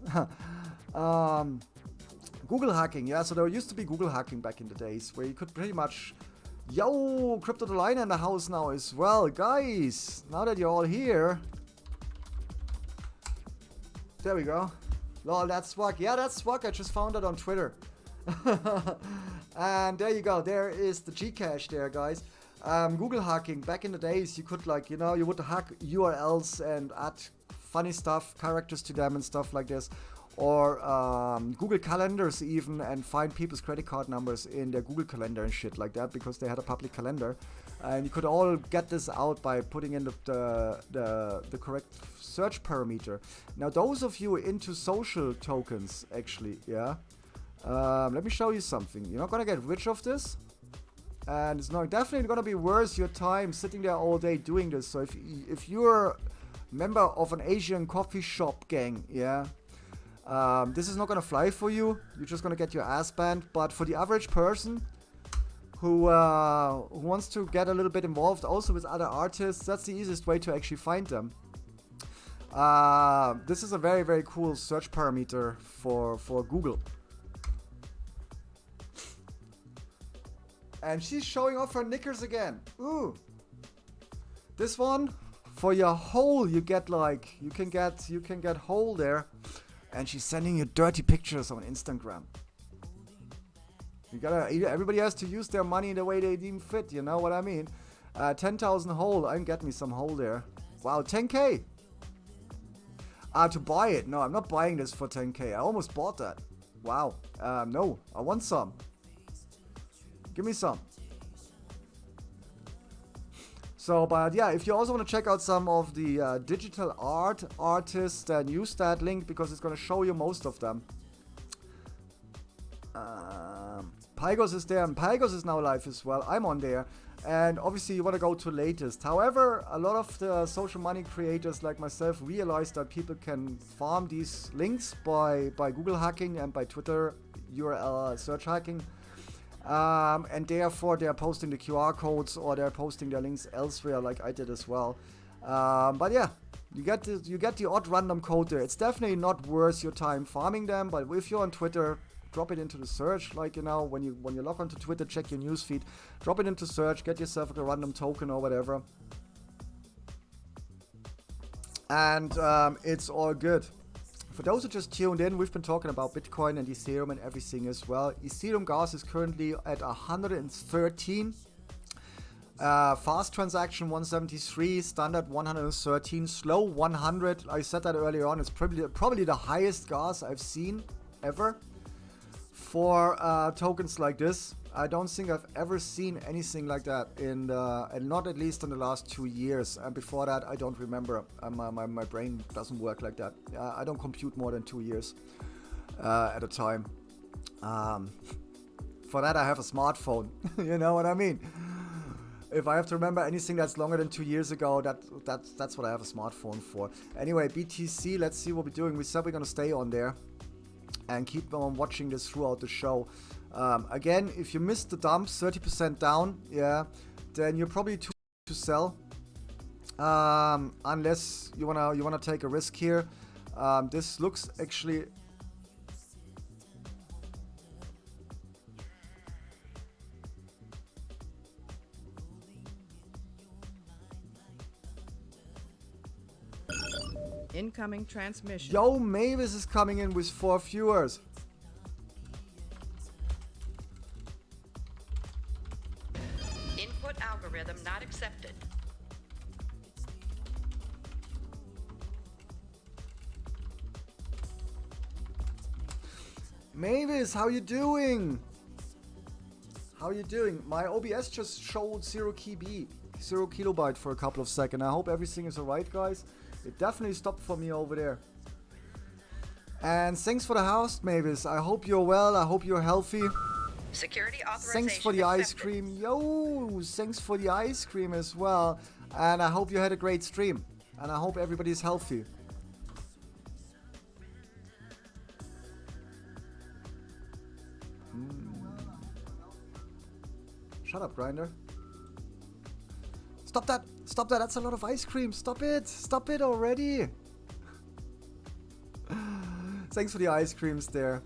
Speaker 1: Google hacking, yeah. So there used to be Google hacking back in the days where you could pretty much. Yo, Crypto the Line in the house now as well, guys. Now that you're all here, there we go. Lol, that's swag. Yeah, that's swag. I just found it on Twitter. And there you go. There is the Gcash there, guys. Google hacking. Back in the days, you could like, you know, you would hack URLs and add funny stuff, characters to them and stuff like this. Or Google calendars even, and find people's credit card numbers in their Google calendar and shit like that, because they had a public calendar. And you could all get this out by putting in the correct search parameter. Now those of you into social tokens, actually, yeah, let me show you something. You're not gonna get rich of this, and it's not definitely gonna be worth your time sitting there all day doing this. So if you're a member of an Asian coffee shop gang, yeah, this is not gonna fly for you. You're just gonna get your ass banned. But for the average person who wants to get a little bit involved also with other artists, that's the easiest way to actually find them. This is a very, very cool search parameter for Google. And she's showing off her knickers again. Ooh. This one, for your hole, you get like, you can get hole there. And she's sending you dirty pictures on Instagram. Everybody has to use their money the way they deem fit, you know what I mean? 10,000 hole, I can get me some hole there. Wow, 10k. To buy it, no, I'm not buying this for 10k. I almost bought that. Wow, no, I want some. Give me some. So, but yeah, if you also want to check out some of the digital art artists, then use that link because it's going to show you most of them. Pygos is there, and Pygos is now live as well. I'm on there. And obviously you want to go to latest. However, a lot of the social money creators like myself realized that people can farm these links by Google hacking and by Twitter URL search hacking. And therefore they're posting the QR codes or they're posting their links elsewhere like I did as well. But yeah, You get the odd random code there. It's definitely not worth your time farming them, but if you're on Twitter, drop it into the search. Like, you know, when you log onto Twitter, check your newsfeed, drop it into search, get yourself a random token or whatever. And it's all good. For those who just tuned in, we've been talking about Bitcoin and Ethereum and everything as well. Ethereum gas is currently at 113. Fast transaction 173, standard 113, slow 100. I said that earlier on. It's probably the highest gas I've seen ever for tokens like this. I don't think I've ever seen anything like that and not at least in the last 2 years. And before that, I don't remember. My brain doesn't work like that. I don't compute more than 2 years at a time. For that, I have a smartphone. You know what I mean? If I have to remember anything that's longer than 2 years ago, that's what I have a smartphone for. Anyway, BTC, let's see what we're doing. We said we're going to stay on there and keep on watching this throughout the show. Again, if you missed the dump, 30% down, yeah, then you're probably too to sell. Unless you wanna take a risk here. This looks actually...
Speaker 3: Incoming transmission.
Speaker 1: Yo, Mavis is coming in with 4 viewers.
Speaker 2: Input algorithm not accepted.
Speaker 1: Mavis, how you doing? How you doing? My OBS just showed 0 kilobyte for a couple of seconds. I hope everything is alright, guys. It definitely stopped for me over there. And thanks for the house, Mavis. I hope you're well. I hope you're healthy.
Speaker 2: Security authorization
Speaker 1: Thanks for the
Speaker 2: accepted.
Speaker 1: ice cream. Yo, thanks for the ice cream as well. And I hope you had a great stream. And I hope everybody's healthy. Shut up, Grinder. Stop that. Stop that. That's a lot of ice cream. Stop it. Stop it already. Thanks for the ice creams there.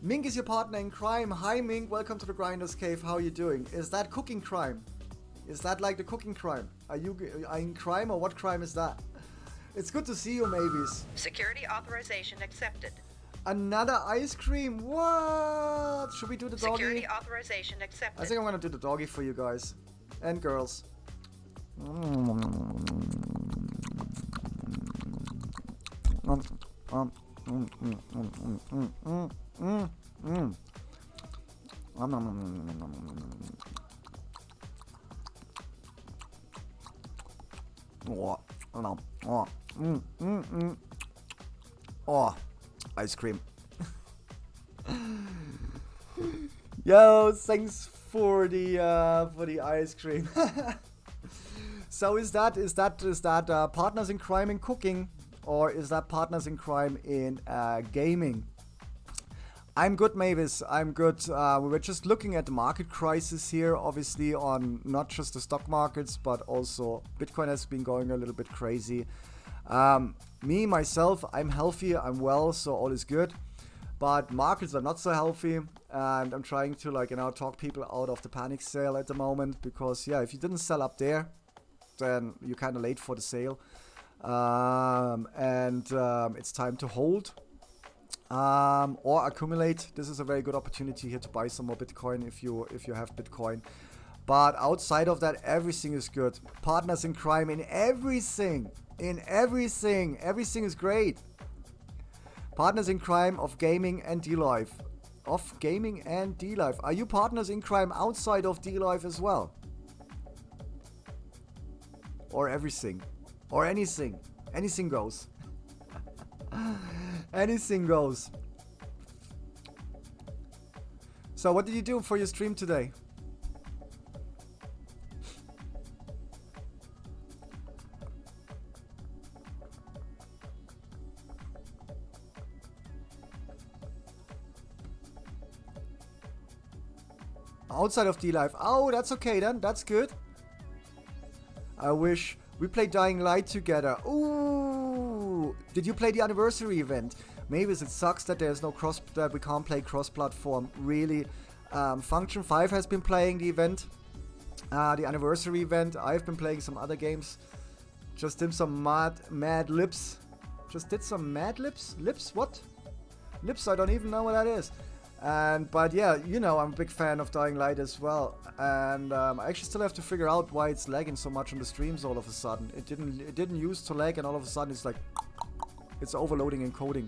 Speaker 1: Mink is your partner in crime. Hi, Mink. Welcome to the Grinder's Cave. How are you doing? Is that cooking crime? Is that like the cooking crime? Are you in crime or what crime is that? It's good to see you, Mavis.
Speaker 2: Security authorization accepted.
Speaker 1: Another ice cream. What? Should we do the doggy?
Speaker 2: Security authorization
Speaker 1: I
Speaker 2: accepted.
Speaker 1: think I'm gonna do the doggy for you guys. And girls. Oh, ice cream. Yo, thanks for the ice cream. So is that partners in crime in cooking, or is that partners in crime in gaming? I'm good, Mavis. I'm good. We were just looking at the market crisis here, obviously, on not just the stock markets, but also Bitcoin has been going a little bit crazy. Me, myself, I'm healthy, I'm well, so all is good. But markets are not so healthy, and I'm trying to, talk people out of the panic sale at the moment, because, yeah, if you didn't sell up there, then you're kind of late for the sale. It's time to hold. Or accumulate. This is a very good opportunity here to buy some more Bitcoin if you have Bitcoin. But outside of that, everything is good. Partners in crime in everything. Everything is great. Partners in crime of gaming and D-Life. Are you partners in crime outside of D-Life as well? Or everything? Or anything? Anything goes. Anything goes. So what did you do for your stream today? Outside of D-Life. Oh, that's okay then. That's good. I wish We played Dying Light together. Ooh! Did you play the anniversary event? Maybe it sucks that there's no that we can't play cross-platform. Really, Function 5 has been playing the event, the anniversary event. I've been playing some other games. Just did some Mad Lips. Just did some Mad Lips? Lips? What? Lips? I don't even know what that is. But yeah, you know, I'm a big fan of Dying Light as well. And I actually still have to figure out why it's lagging so much on the streams all of a sudden. It didn't used to lag, and all of a sudden it's like it's overloading encoding.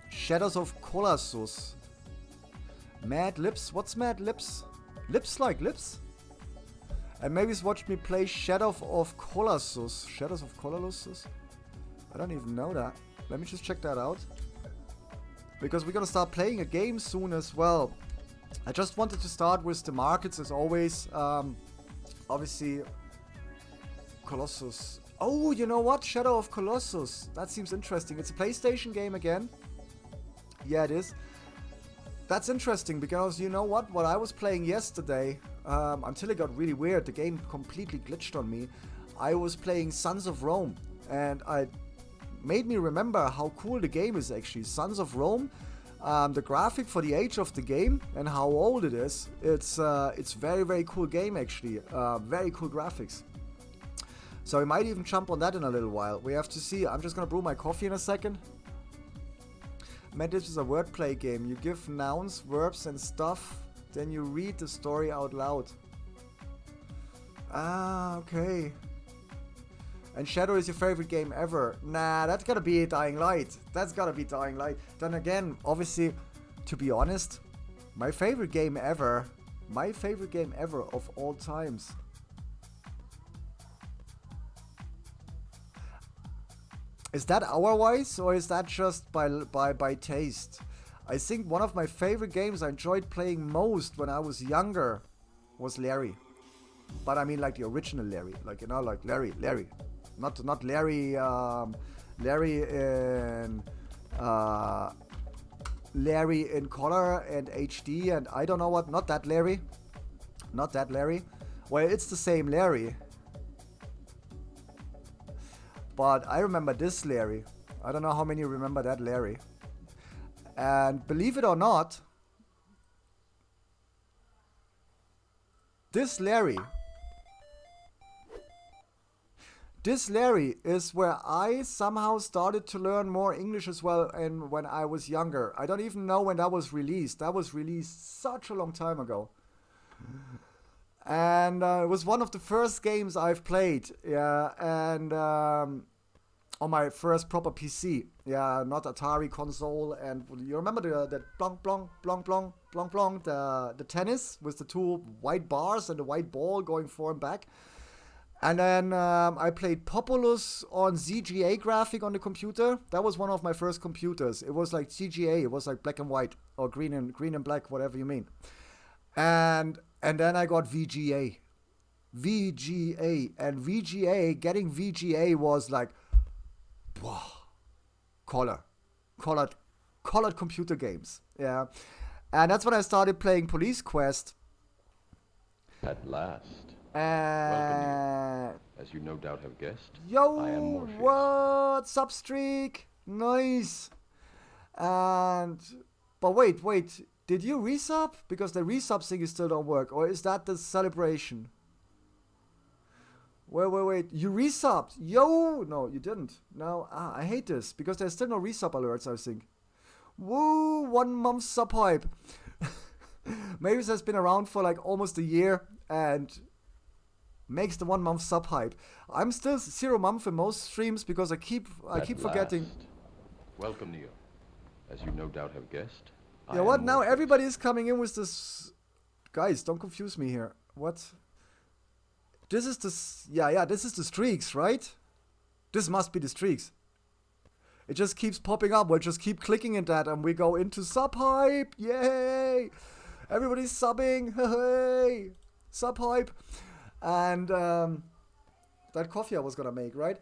Speaker 1: Shadows of Colossus. Mad Lips? What's Mad Lips? Lips like lips? And maybe he's watched me play Shadow of Colossus. Shadows of Colossus? I don't even know that. Let me just check that out. Because we're gonna start playing a game soon as well. I just wanted to start with the markets as always. Obviously, Colossus. Oh, you know what? Shadow of Colossus. That seems interesting. It's a PlayStation game again. Yeah, it is. That's interesting because you know what? What I was playing yesterday, until it got really weird, the game completely glitched on me. I was playing Sons of Rome, and I made me remember how cool the game is actually. Sons of Rome, the graphic for the age of the game and how old it is, it's very, very cool game actually. Very cool graphics. So I might even jump on that in a little while. We have to see. I'm just gonna brew my coffee in a second. Man, this is a wordplay game. You give nouns, verbs and stuff, then you read the story out loud. Ah, okay. And Shadow is your favorite game ever. Nah, that's gotta be Dying Light. That's gotta be Dying Light. Then again, obviously, to be honest, my favorite game ever of all times. Is that hour-wise, or is that just by taste? I think one of my favorite games I enjoyed playing most when I was younger was Larry. But I mean like the original Larry. Like, you know, like Larry. Not Larry, Larry in color and HD and I don't know what. Not that Larry. Well, it's the same Larry. But I remember this Larry. I don't know how many remember that Larry. And believe it or not, this Larry is where I somehow started to learn more English as well, and when I was younger. I don't even know when that was released. That was released such a long time ago. And it was one of the first games I've played. Yeah, and on my first proper PC. Yeah, not Atari console. And you remember the plong plong plong plong plong plong, the tennis with the two white bars and the white ball going forward and back. And then I played Populous on ZGA graphic on the computer. That was one of my first computers. It was like CGA. It was like black and white or green and black, whatever you mean. And then I got VGA. And VGA, getting VGA was like, wow, colored computer games. Yeah. And that's when I started playing Police Quest.
Speaker 4: At last.
Speaker 1: And
Speaker 4: as you no doubt have guessed,
Speaker 1: yo,
Speaker 4: I am Morpheus.
Speaker 1: what's up, Streak? Nice. But wait. Did you resub? Because the resub thing still don't work. Or is that the celebration? Wait. You resubbed. Yo! No, you didn't. No. I hate this. Because there's still no resub alerts, I think. Woo! 1 month sub hype. Maybe this has been around for like almost a year. And makes the 1 month sub hype. I'm still 0 month in most streams because I keep forgetting.
Speaker 4: Welcome, Neo. As you no doubt have guessed.
Speaker 1: Yeah, what now? Everybody is coming in with this. Guys, don't confuse me here. What? This is the this is the streaks, right? This must be the streaks. It just keeps popping up. We'll just keep clicking at that, and we go into sub hype. Yay! Everybody's subbing. Hey, sub hype. And that coffee I was gonna make, right?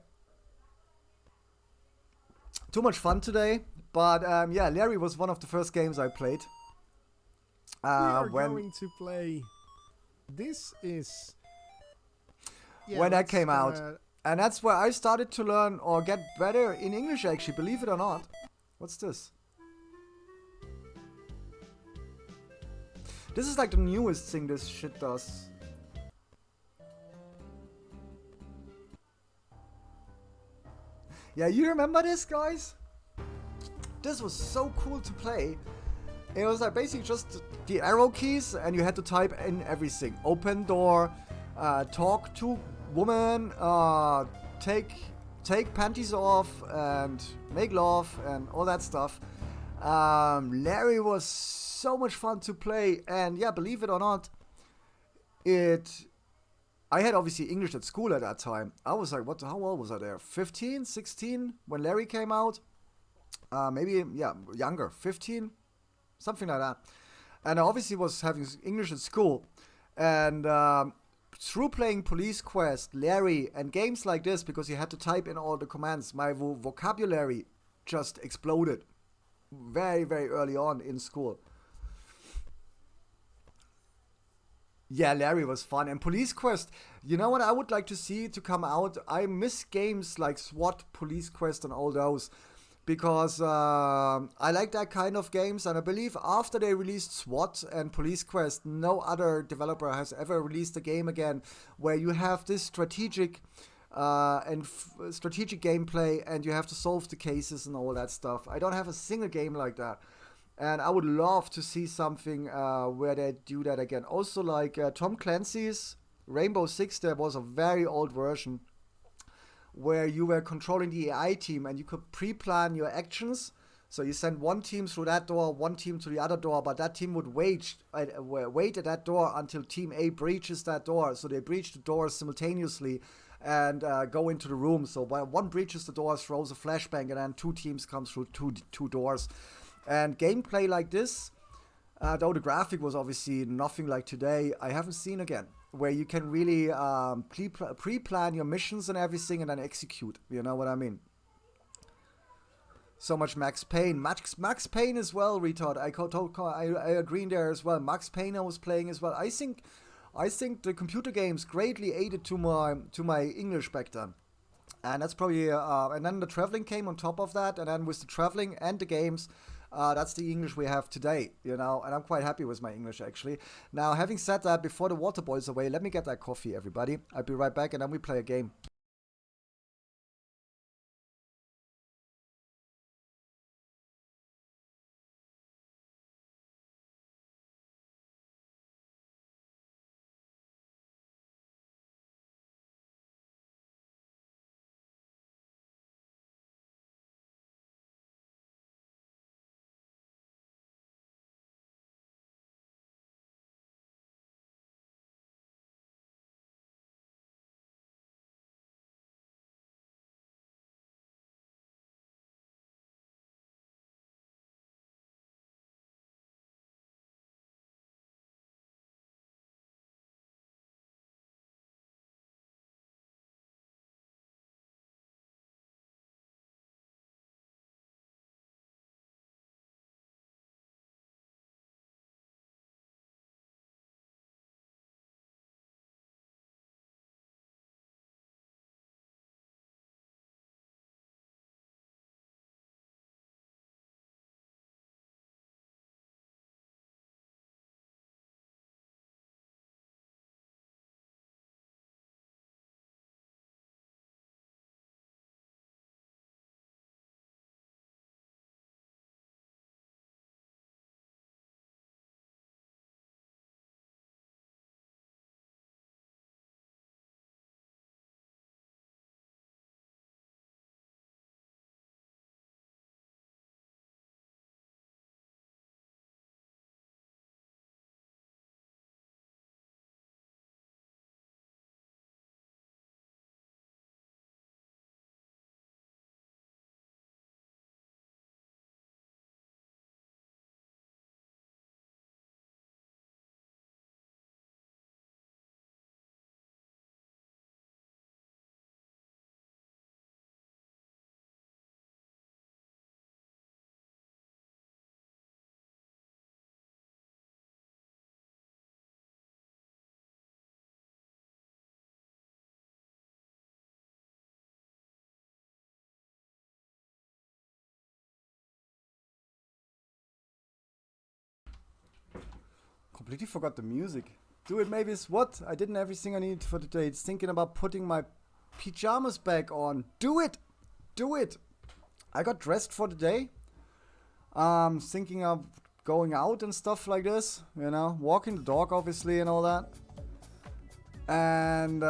Speaker 1: Too much fun today. But yeah, Larry was one of the first games I played.
Speaker 5: We are going to play. This is Yeah,
Speaker 1: when that
Speaker 5: let's
Speaker 1: came out.
Speaker 5: gonna-
Speaker 1: And that's where I started to learn or get better in English, actually, believe it or not. What's this? This is like the newest thing this shit does. Yeah, you remember this, guys? This was so cool to play. It was like basically just the arrow keys, and you had to type in everything. Open door, talk to woman, take panties off, and make love, and all that stuff. Larry was so much fun to play, and yeah, believe it or not, I had obviously English at school at that time. I was like, how old was I there? 15, 16 when Larry came out? Maybe, yeah, younger, 15, something like that. And I obviously was having English at school. And through playing Police Quest, Larry, and games like this, because you had to type in all the commands, my vocabulary just exploded very, very early on in school. Yeah, Larry was fun. And Police Quest, you know what I would like to see to come out? I miss games like SWAT, Police Quest, and all those. Because I like that kind of games. And I believe after they released SWAT and Police Quest, no other developer has ever released a game again where you have this strategic strategic gameplay and you have to solve the cases and all that stuff. I don't have a single game like that. And I would love to see something where they do that again. Also, like Tom Clancy's Rainbow Six, there was a very old version where you were controlling the AI team and you could pre-plan your actions. So you send one team through that door, one team to the other door, but that team would wait at that door until Team A breaches that door. So they breach the doors simultaneously and go into the room. So while one breaches the door, throws a flashbang, and then two teams come through two doors. And gameplay like this, though the graphic was obviously nothing like today, I haven't seen again. Where you can really pre-plan your missions and everything and then execute. You know what I mean? So much Max Payne. Max Payne as well, retard. I agree there as well. Max Payne I was playing as well. I think the computer games greatly aided to my English back then. And that's probably and then the traveling came on top of that, and then with the traveling and the games, that's the English we have today, you know, and I'm quite happy with my English, actually. Now, having said that, before the water boils away, let me get that coffee, everybody. I'll be right back, and then we play a game. Completely forgot the music. Do it, Mavis. What? I didn't everything I needed for today. It's thinking about putting my pajamas back on. Do it. Do it. I got dressed for the day. Thinking of going out and stuff like this. You know, walking the dog, obviously, and all that. And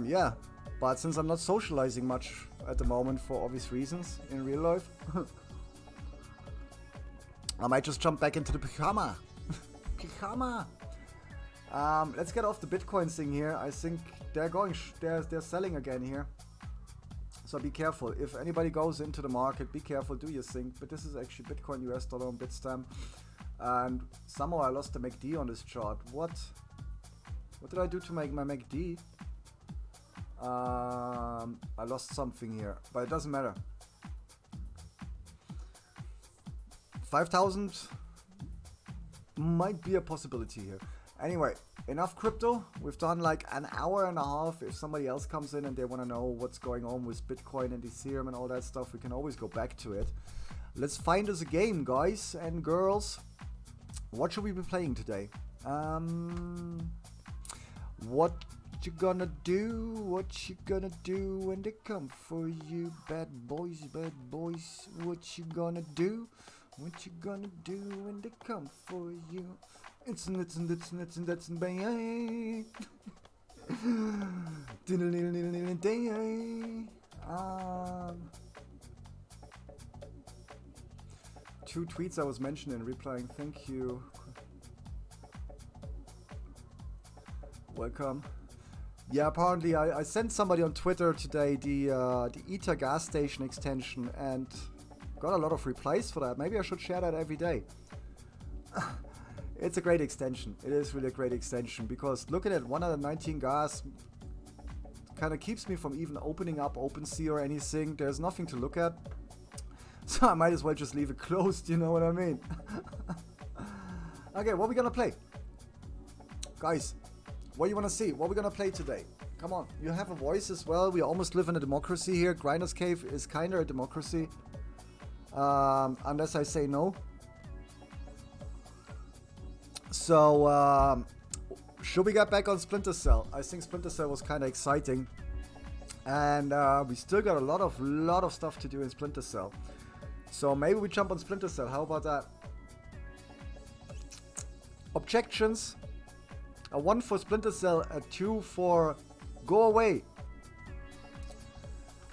Speaker 1: yeah. But since I'm not socializing much at the moment for obvious reasons in real life, I might just jump back into the pajama. Pajama. Let's get off the Bitcoin thing here. I think they're they're selling again here. So be careful. If anybody goes into the market, be careful, do your thing. But this is actually Bitcoin, US dollar on Bitstamp. And somehow I lost the MACD on this chart. What did I do to make my MACD? I lost something here, but it doesn't matter. 5,000 might be a possibility here. Anyway, enough crypto. We've done like an hour and a half. If somebody else comes in and they want to know what's going on with Bitcoin and Ethereum and all that stuff, we can always go back to it. Let's find us a game, guys and girls. What should we be playing today? What you gonna do? What you gonna do when they come for you? Bad boys, bad boys. What you gonna do? What you gonna do when they come for you? It's bang. Two tweets I was mentioning, replying, thank you. Welcome. Yeah, apparently I sent somebody on Twitter today the Ether gas station extension and got a lot of replies for that. Maybe I should share that every day. It's a great extension. It is really a great extension because looking at 119 gas kind of keeps me from even opening up OpenSea or anything. There's nothing to look at. So I might as well just leave it closed, you know what I mean? Okay, what are we gonna play? Guys, what do you wanna see? What are we gonna play today? Come on, you have a voice as well. We almost live in a democracy here. Grinder's Cave is kinda a democracy. Unless I say no. So, should we get back on Splinter Cell? I think Splinter Cell was kinda exciting. And we still got a lot of stuff to do in Splinter Cell. So maybe we jump on Splinter Cell. How about that? Objections. A 1 for Splinter Cell, a 2 for Go Away.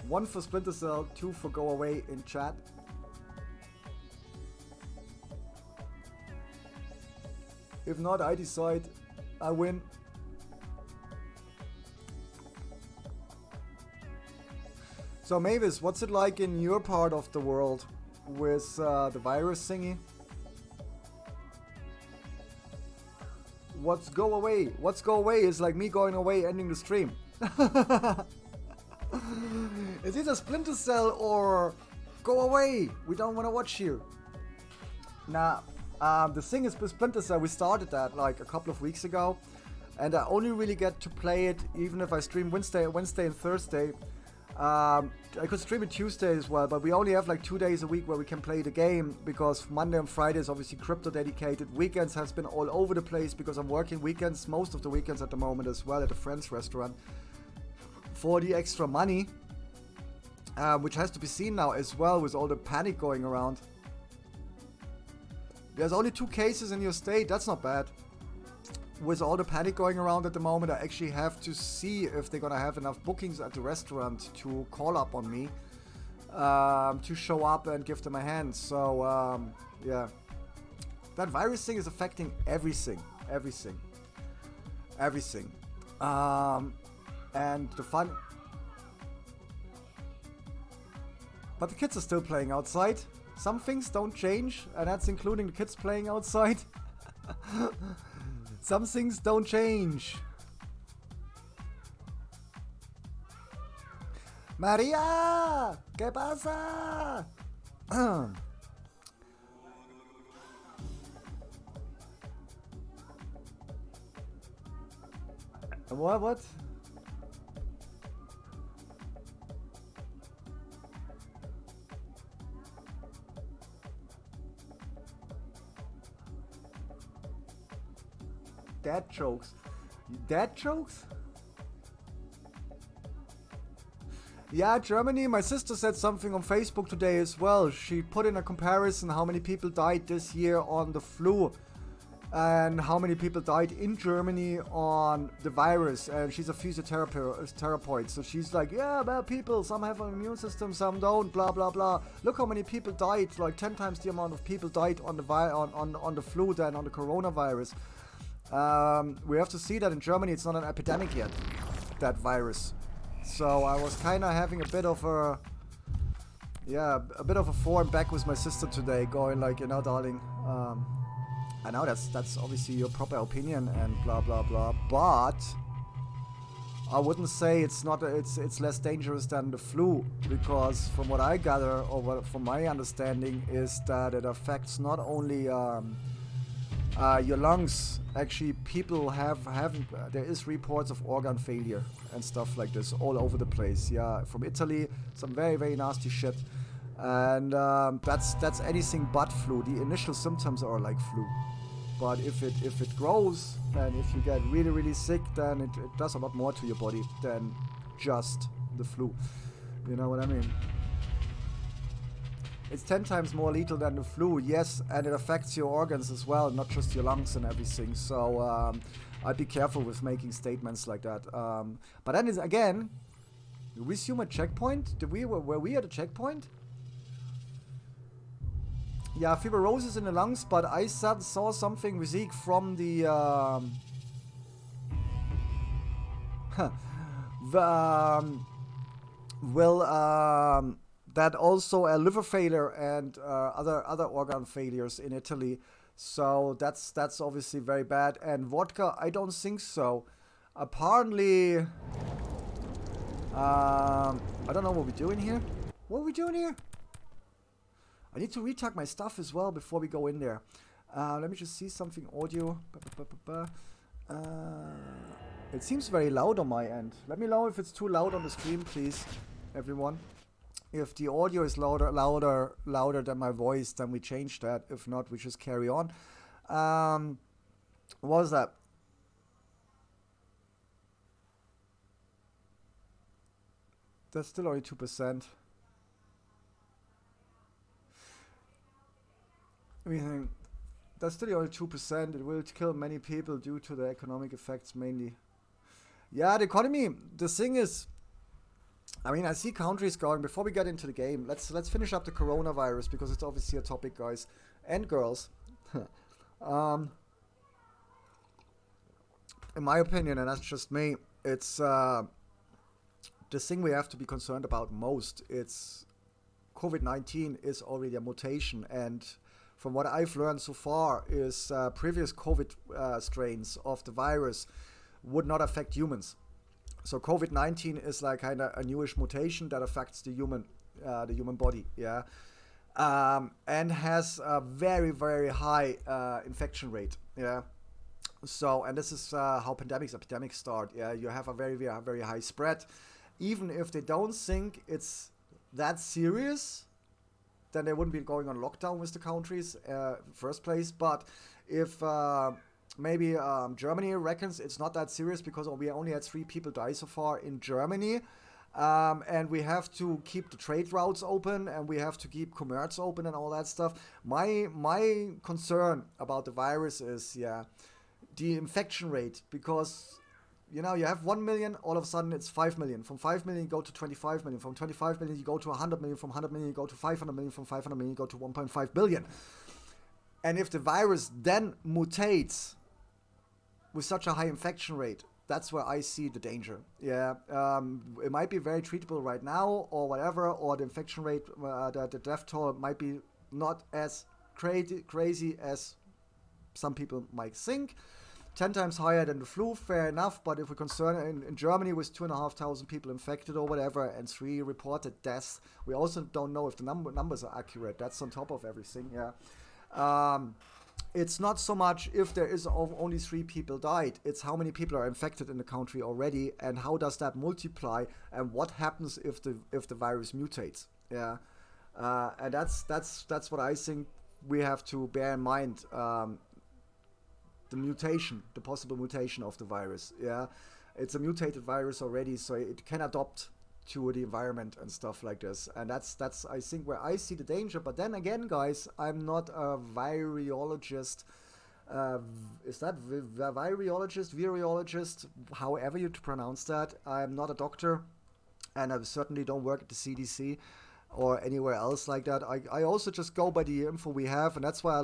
Speaker 1: 1 for Splinter Cell, 2 for Go Away in chat. If not, I decide. I win. So Mavis, what's it like in your part of the world with the virus thingy? What's Go Away? What's Go Away is like me going away, ending the stream. It's either Splinter Cell or Go Away. We don't want to watch you. Nah, the thing is with Splinter Cell, we started that like a couple of weeks ago. And I only really get to play it even if I stream Wednesday and Thursday. I could stream it Tuesday as well, but we only have like 2 days a week where we can play the game because Monday and Friday is obviously crypto dedicated. Weekends has been all over the place because I'm working weekends, most of the weekends at the moment as well at a friend's restaurant for the extra money, which has to be seen now as well with all the panic going around. There's only 2 cases in your state, that's not bad. With all the panic going around at the moment, I actually have to see if they're gonna have enough bookings at the restaurant to call up on me to show up and give them a hand. So yeah, that virus thing is affecting everything. And the fun, but the kids are still playing outside. Some things don't change, and that's including the kids playing outside. Some things don't change. María, ¿qué pasa? What? Dad jokes. Dad jokes? Yeah, Germany. My sister said something on Facebook today as well. She put in a comparison how many people died this year on the flu and how many people died in Germany on the virus. And she's a physiotherapist, so she's like, yeah, well, people, some have an immune system, some don't, blah blah blah. Look how many people died, like 10 times the amount of people died on the on the flu than on the coronavirus. We have to see that in Germany it's not an epidemic yet, that virus. So I was kind of having a bit of a form back with my sister today, going like, you know, darling, I know that's obviously your proper opinion and blah blah blah, but I wouldn't say it's less dangerous than the flu, because from what I gather, or from my understanding, is that it affects not only your lungs. Actually, people there is reports of organ failure and stuff like this all over the place. Yeah, from Italy, some very, very nasty shit. And that's anything but flu. The initial symptoms are like flu. But if it grows, and if you get really, really sick, then it does a lot more to your body than just the flu. You know what I mean? It's 10 times more lethal than the flu, yes, and it affects your organs as well, not just your lungs and everything. So I'd be careful with making statements like that. But then again, did we assume a checkpoint? Were we at a checkpoint? Yeah, fibrosis in the lungs, but I saw something with Zeke from the that also a liver failure and other organ failures in Italy. So that's obviously very bad. And vodka, I don't think so. Apparently, I don't know what we're doing here. What are we doing here? I need to retag my stuff as well before we go in there. Let me just see something audio. It seems very loud on my end. Let me know if it's too loud on the stream, please, everyone. If the audio is louder than my voice, then we change that. If not, we just carry on. What was that? That's still only 2%. I mean, that's still only 2%. It will kill many people due to the economic effects mainly. Yeah, the economy. The thing is, I mean, I see countries going. Before we get into the game, let's finish up the coronavirus, because it's obviously a topic, guys and girls. In my opinion, and that's just me, it's the thing we have to be concerned about most. It's COVID-19 is already a mutation, and from what I've learned so far is previous COVID strains of the virus would not affect humans. So COVID-19 is like kind of a newish mutation that affects the human body, yeah, and has a very, very high infection rate, yeah. So, and this is how epidemics start, yeah. You have a very, very, very high spread, even if they don't think it's that serious. Then they wouldn't be going on lockdown with the countries first place. But if maybe Germany reckons it's not that serious because we only had 3 people die so far in Germany, and we have to keep the trade routes open and we have to keep commerce open and all that stuff. My concern about the virus is, yeah, the infection rate, because you know, you have 1 million, all of a sudden it's 5 million. From 5 million you go to 25 million. From 25 million you go to 100 million. From 100 million you go to 500 million. From 500 million you go to 1.5 billion. And if the virus then mutates with such a high infection rate, that's where I see the danger. Yeah, it might be very treatable right now or whatever, or the infection rate, the death toll might be not as crazy as some people might think. 10 times higher than the flu, fair enough, but if we're concerned in Germany with 2,500 people infected or whatever and 3 reported deaths, we also don't know if the numbers are accurate. That's on top of everything, yeah. It's not so much if there is only 3 people died, it's how many people are infected in the country already, and how does that multiply, and what happens if the virus mutates, yeah. And that's what I think we have to bear in mind. the mutation, the possible mutation of the virus. Yeah, it's a mutated virus already, so it can adapt to the environment and stuff like this. And that's I think where I see the danger. But then again, guys, I'm not a virologist. Is that virologist, however you pronounce that? I'm not a doctor, and I certainly don't work at the CDC or anywhere else like that. I also just go by the info we have, and that's why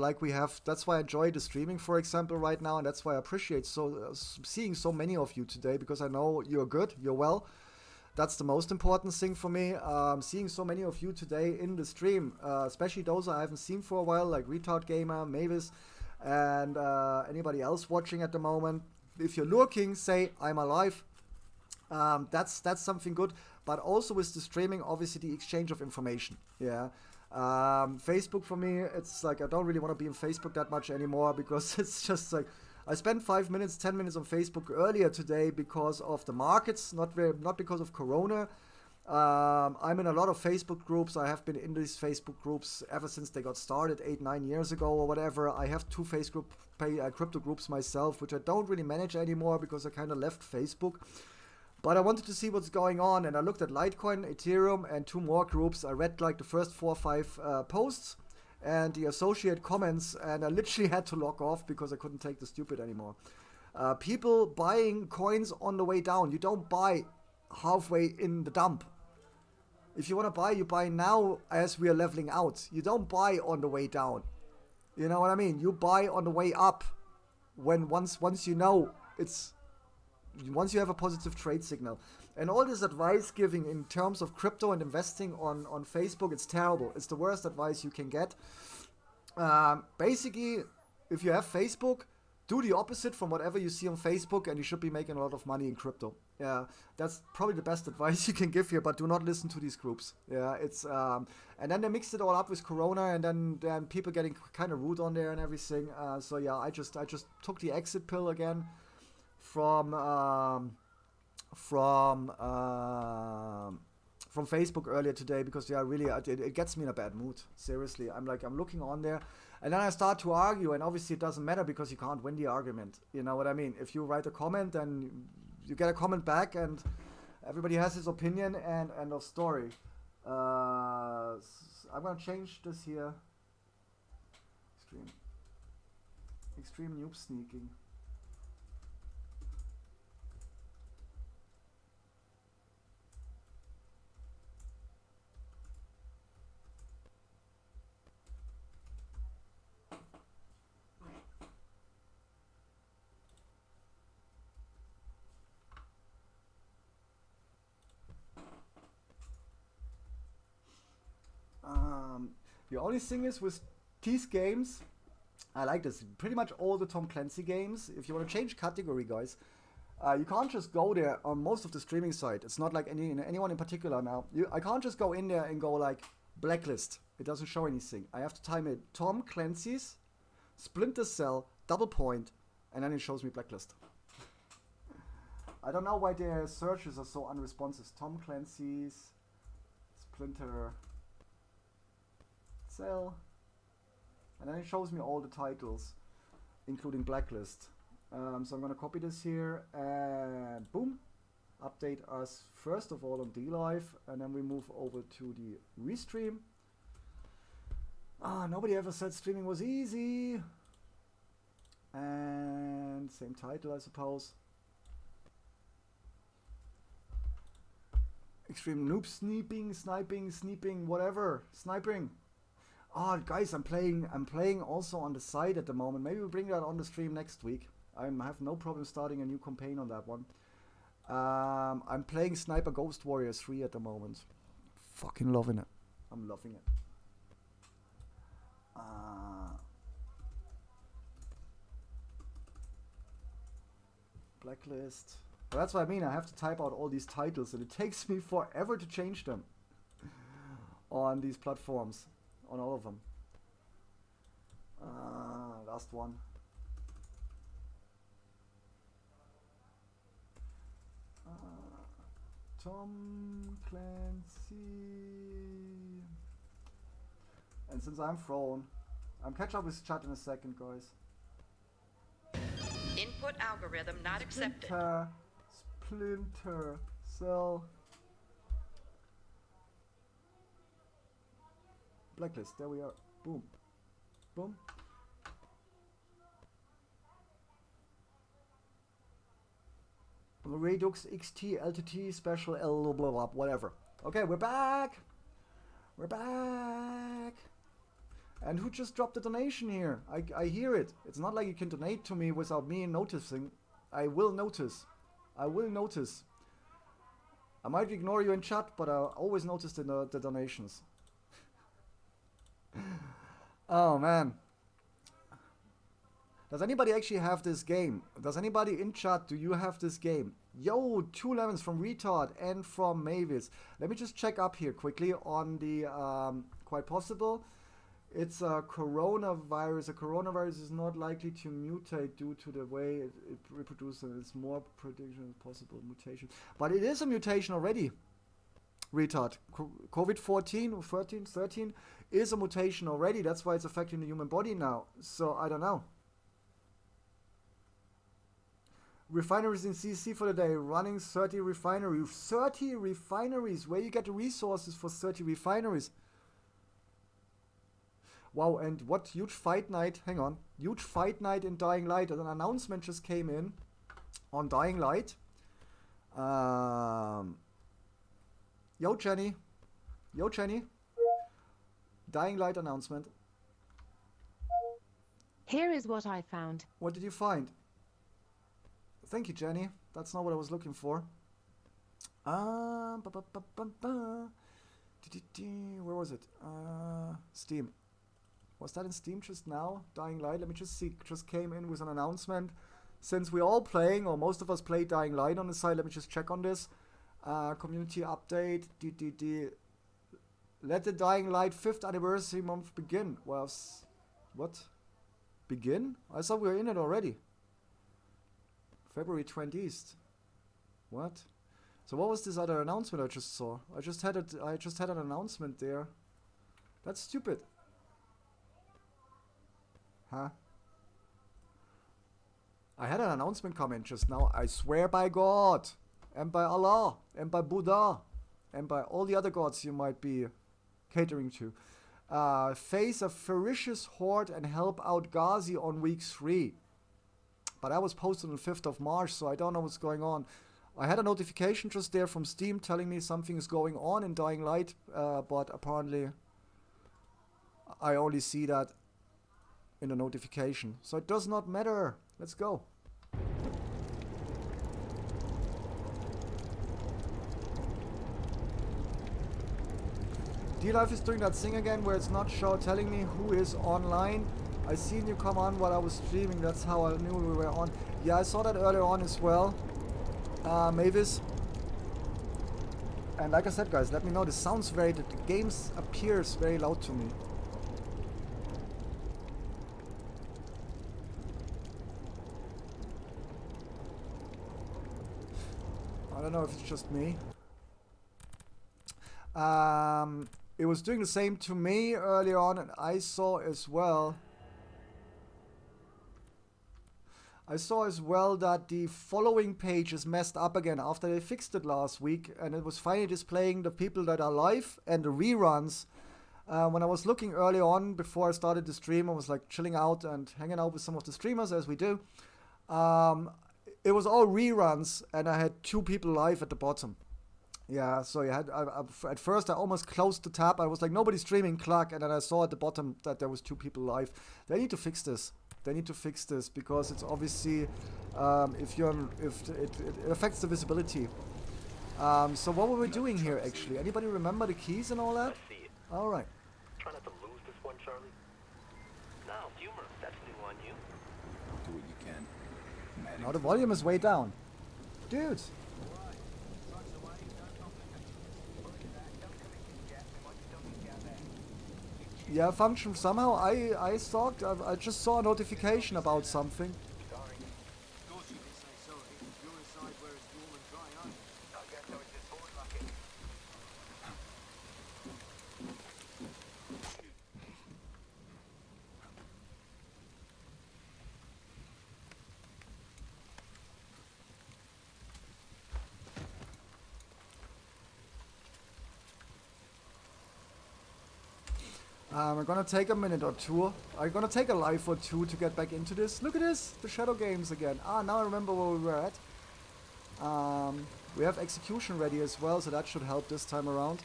Speaker 1: that's why I enjoy the streaming, for example, right now, and that's why I appreciate seeing so many of you today, because I know you're good, you're well. That's the most important thing for me. Seeing so many of you today in the stream, especially those I haven't seen for a while, like Retard Gamer, Mavis, and anybody else watching at the moment. If you're lurking, say I'm alive. That's something good. But also with the streaming, obviously the exchange of information. Yeah. Facebook for me, it's like I don't really want to be on Facebook that much anymore, because it's just like I spent 5 minutes, 10 minutes on Facebook earlier today because of the markets, not because of Corona. I'm in a lot of Facebook groups. I have been in these Facebook groups ever since they got started 8-9 years ago or whatever. I have 2 Facebook crypto groups myself, which I don't really manage anymore because I kind of left Facebook. But I wanted to see what's going on, and I looked at Litecoin, Ethereum, and 2 more groups. I read like the first 4 or 5 posts and the associate comments, and I literally had to log off because I couldn't take the stupid anymore. People buying coins on the way down. You don't buy halfway in the dump. If you want to buy, you buy now as we are leveling out. You don't buy on the way down. You know what I mean? You buy on the way up. When once you know once you have a positive trade signal. And all this advice giving in terms of crypto and investing on Facebook, it's terrible. It's the worst advice you can get. Basically, if you have Facebook, do the opposite from whatever you see on Facebook, and you should be making a lot of money in crypto. Yeah, that's probably the best advice you can give here, but do not listen to these groups. Yeah, it's and then they mixed it all up with Corona, and then people getting kind of rude on there and everything. So yeah, I just took the exit pill again from Facebook earlier today, because yeah, really it gets me in a bad mood. Seriously, I'm looking on there, and then I start to argue, and obviously it doesn't matter because you can't win the argument. You know what I mean? If you write a comment, then you get a comment back, and everybody has his opinion, and end of story. I'm gonna change this here. Extreme noob sneaking. The only thing is with these games, I like this. Pretty much all the Tom Clancy games, if you want to change category, guys, you can't just go there on most of the streaming site. It's not like anyone in particular now. I can't just go in there and go like blacklist. It doesn't show anything. I have to type in Tom Clancy's Splinter Cell double point, and then it shows me blacklist. I don't know why their searches are so unresponsive. Tom Clancy's Splinter Cell, and then it shows me all the titles, including blacklist. So I'm gonna copy this here and boom, update us first of all on DLive, and then we move over to the restream. Nobody ever said streaming was easy. And same title, I suppose. Extreme noob sniping, whatever, sniping. Oh, guys, I'm playing also on the side at the moment. Maybe we'll bring that on the stream next week. I have no problem starting a new campaign on that one. I'm playing Sniper Ghost Warrior 3 at the moment. Fucking loving it. I'm loving it. Blacklist. Well, that's what I mean. I have to type out all these titles, and it takes me forever to change them on these platforms. On all of them. Last one. Tom Clancy. And since I'm thrown, I'm catch up with chat in a second, guys.
Speaker 2: Input algorithm not accepted.
Speaker 1: Splinter cell. Blacklist, there we are. Boom. Boom. Redux XT LTT special L blah blah whatever. Okay, we're back. We're back. And who just dropped a donation here? I hear it. It's not like you can donate to me without me noticing. I will notice. I will notice. I might ignore you in chat, but I always notice the donations. Oh man. Does anybody actually have this game? Does anybody in chat, do you have this game? Yo, 2 lemons from Retard and from Mavis. Let me just check up here quickly on the, quite possible. It's a coronavirus. A coronavirus is not likely to mutate due to the way it reproduces. It's more prediction of possible mutation. But it is a mutation already. Retard. COVID-14 or 13 is a mutation already. That's why it's affecting the human body now. So I don't know. Refineries in CC for the day, running 30 refineries. 30 refineries? Where you get the resources for 30 refineries? Wow, and what huge fight night, hang on, huge fight night in Dying Light. An announcement just came in on Dying Light. Yo, Jenny. Yo, Jenny. Dying Light announcement.
Speaker 5: Here is what I found.
Speaker 1: What did you find? Thank you, Jenny. That's not what I was looking for. Where was it? Steam. Was that in Steam just now? Dying Light? Let me just see. Just came in with an announcement. Since we're all playing, or most of us play Dying Light on the side, let me just check on this. Community update. Let the Dying Light 5th anniversary month begin. Well, what? Begin? I thought we were in it already. February 20th. What? So what was this other announcement I just saw? I just had an announcement there. That's stupid. Huh? I had an announcement comment just now. I swear by God, and by Allah, and by Buddha, and by all the other gods you might be catering to. Face a ferocious horde and help out Ghazi on week 3. But that was posted on the 5th of March, so I don't know what's going on. I had a notification just there from Steam telling me something is going on in Dying Light, but apparently I only see that in the notification. So it does not matter. Let's go. D-Life is doing that thing again where it's not telling me who is online. I seen you come on while I was streaming. That's how I knew we were on. Yeah, I saw that earlier on as well. Mavis. And like I said, guys, let me know. This sounds very... The game appears very loud to me. I don't know if it's just me. It was doing the same to me earlier on, and I saw as well that the following page is messed up again after they fixed it last week, and it was finally displaying the people that are live and the reruns. When I was looking early on before I started the stream, I was like chilling out and hanging out with some of the streamers as we do. It was all reruns, and I had 2 people live at the bottom. Yeah, so you had at first I almost closed the tab. I was like, nobody's streaming, Clark, and then I saw at the bottom that there was 2 people live. They need to fix this. They need to fix this because it's obviously it affects the visibility. So what were we doing here actually? Anybody remember the keys and all that? All right.
Speaker 6: Try not to lose this one, Charlie. No, humor. That's new on you.
Speaker 7: Do what you can.
Speaker 1: Now the volume is way down. Dude. Yeah, function somehow. I thought I just saw a notification about something. I'm gonna take a minute or two. I'm gonna take a life or two to get back into this. Look at this, the Shadow Games again. Ah, now I remember where we were at. We have execution ready as well, so that should help this time around.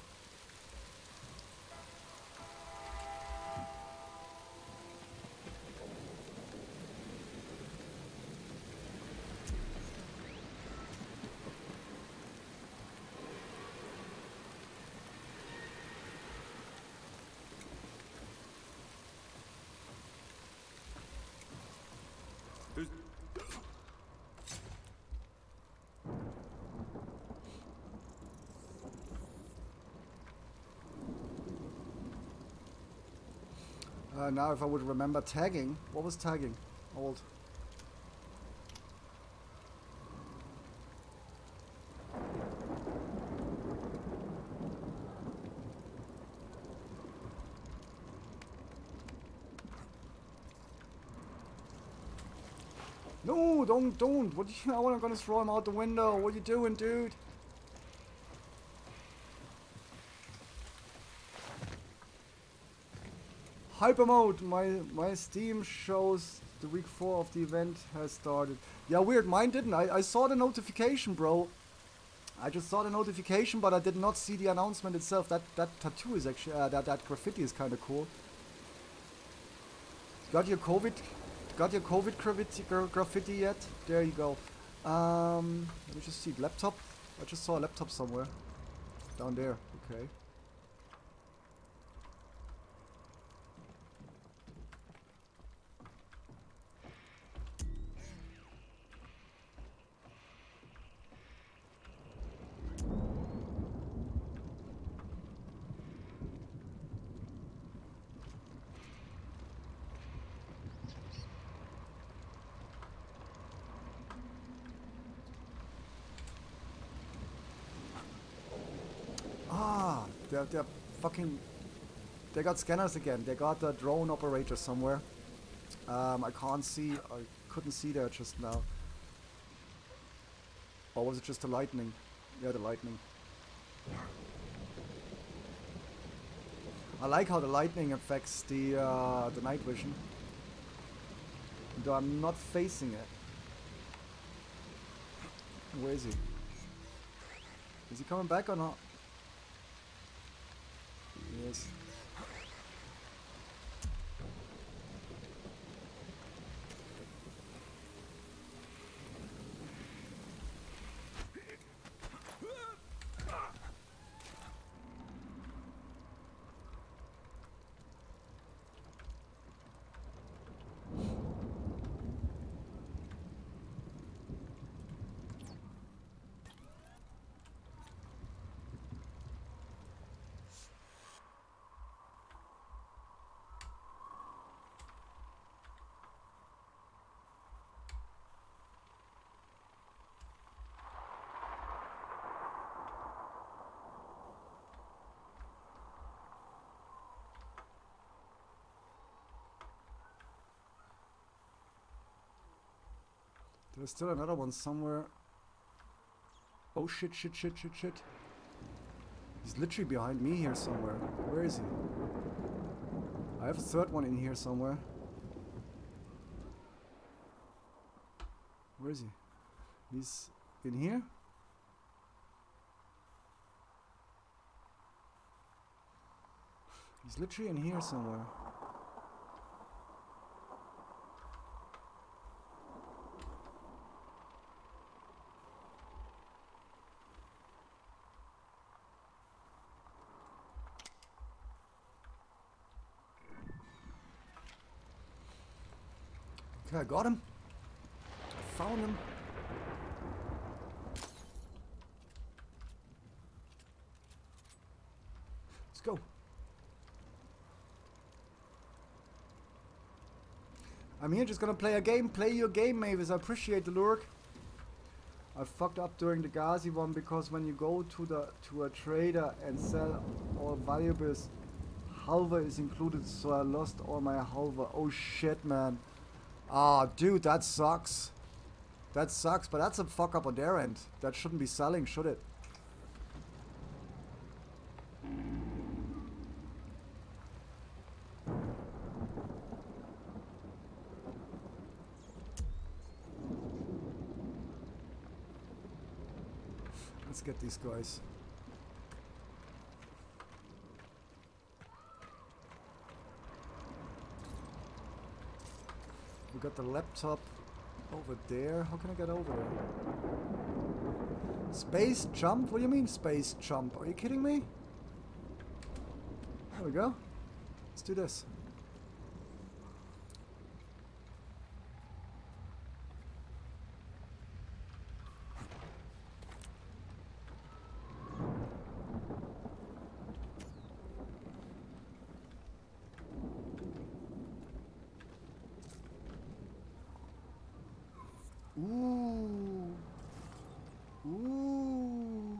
Speaker 1: Now if I would remember tagging. What was tagging? Old. No, don't. What you, I'm gonna throw him out the window. What you doing, dude? Hyper mode. My Steam shows the week 4 of the event has started. Yeah, weird. Mine didn't. I saw the notification, bro. I just saw the notification, but I did not see the announcement itself. That tattoo is actually that graffiti is kind of cool. Got your COVID graffiti yet? There you go. Let me just see. Laptop. I just saw a laptop somewhere. Down there. Okay. They're fucking... They got scanners again. They got the drone operator somewhere. I can't see... I couldn't see that just now. Or was it just the lightning? Yeah, the lightning. I like how the lightning affects the night vision. Though I'm not facing it. Where is he? Is he coming back or not? Yes. There's still another one somewhere. Oh shit. He's literally behind me here somewhere. Where is he? I have a third one in here somewhere. Where is he? He's in here? He's literally in here somewhere. Okay, I got him. I found him. Let's go. I'm here just gonna play a game. Play your game, Mavis. I appreciate the lurk. I fucked up during the Ghazi one because when you go to a trader and sell all valuables, halva is included, so I lost all my halva. Oh shit, man. Ah, dude, that sucks. That sucks, but that's a fuck up on their end. That shouldn't be selling, should it? Let's get these guys. We got the laptop over there. How can I get over there? Space jump? What do you mean space jump? Are you kidding me? There we go. Let's do this. Ooh. Ooh.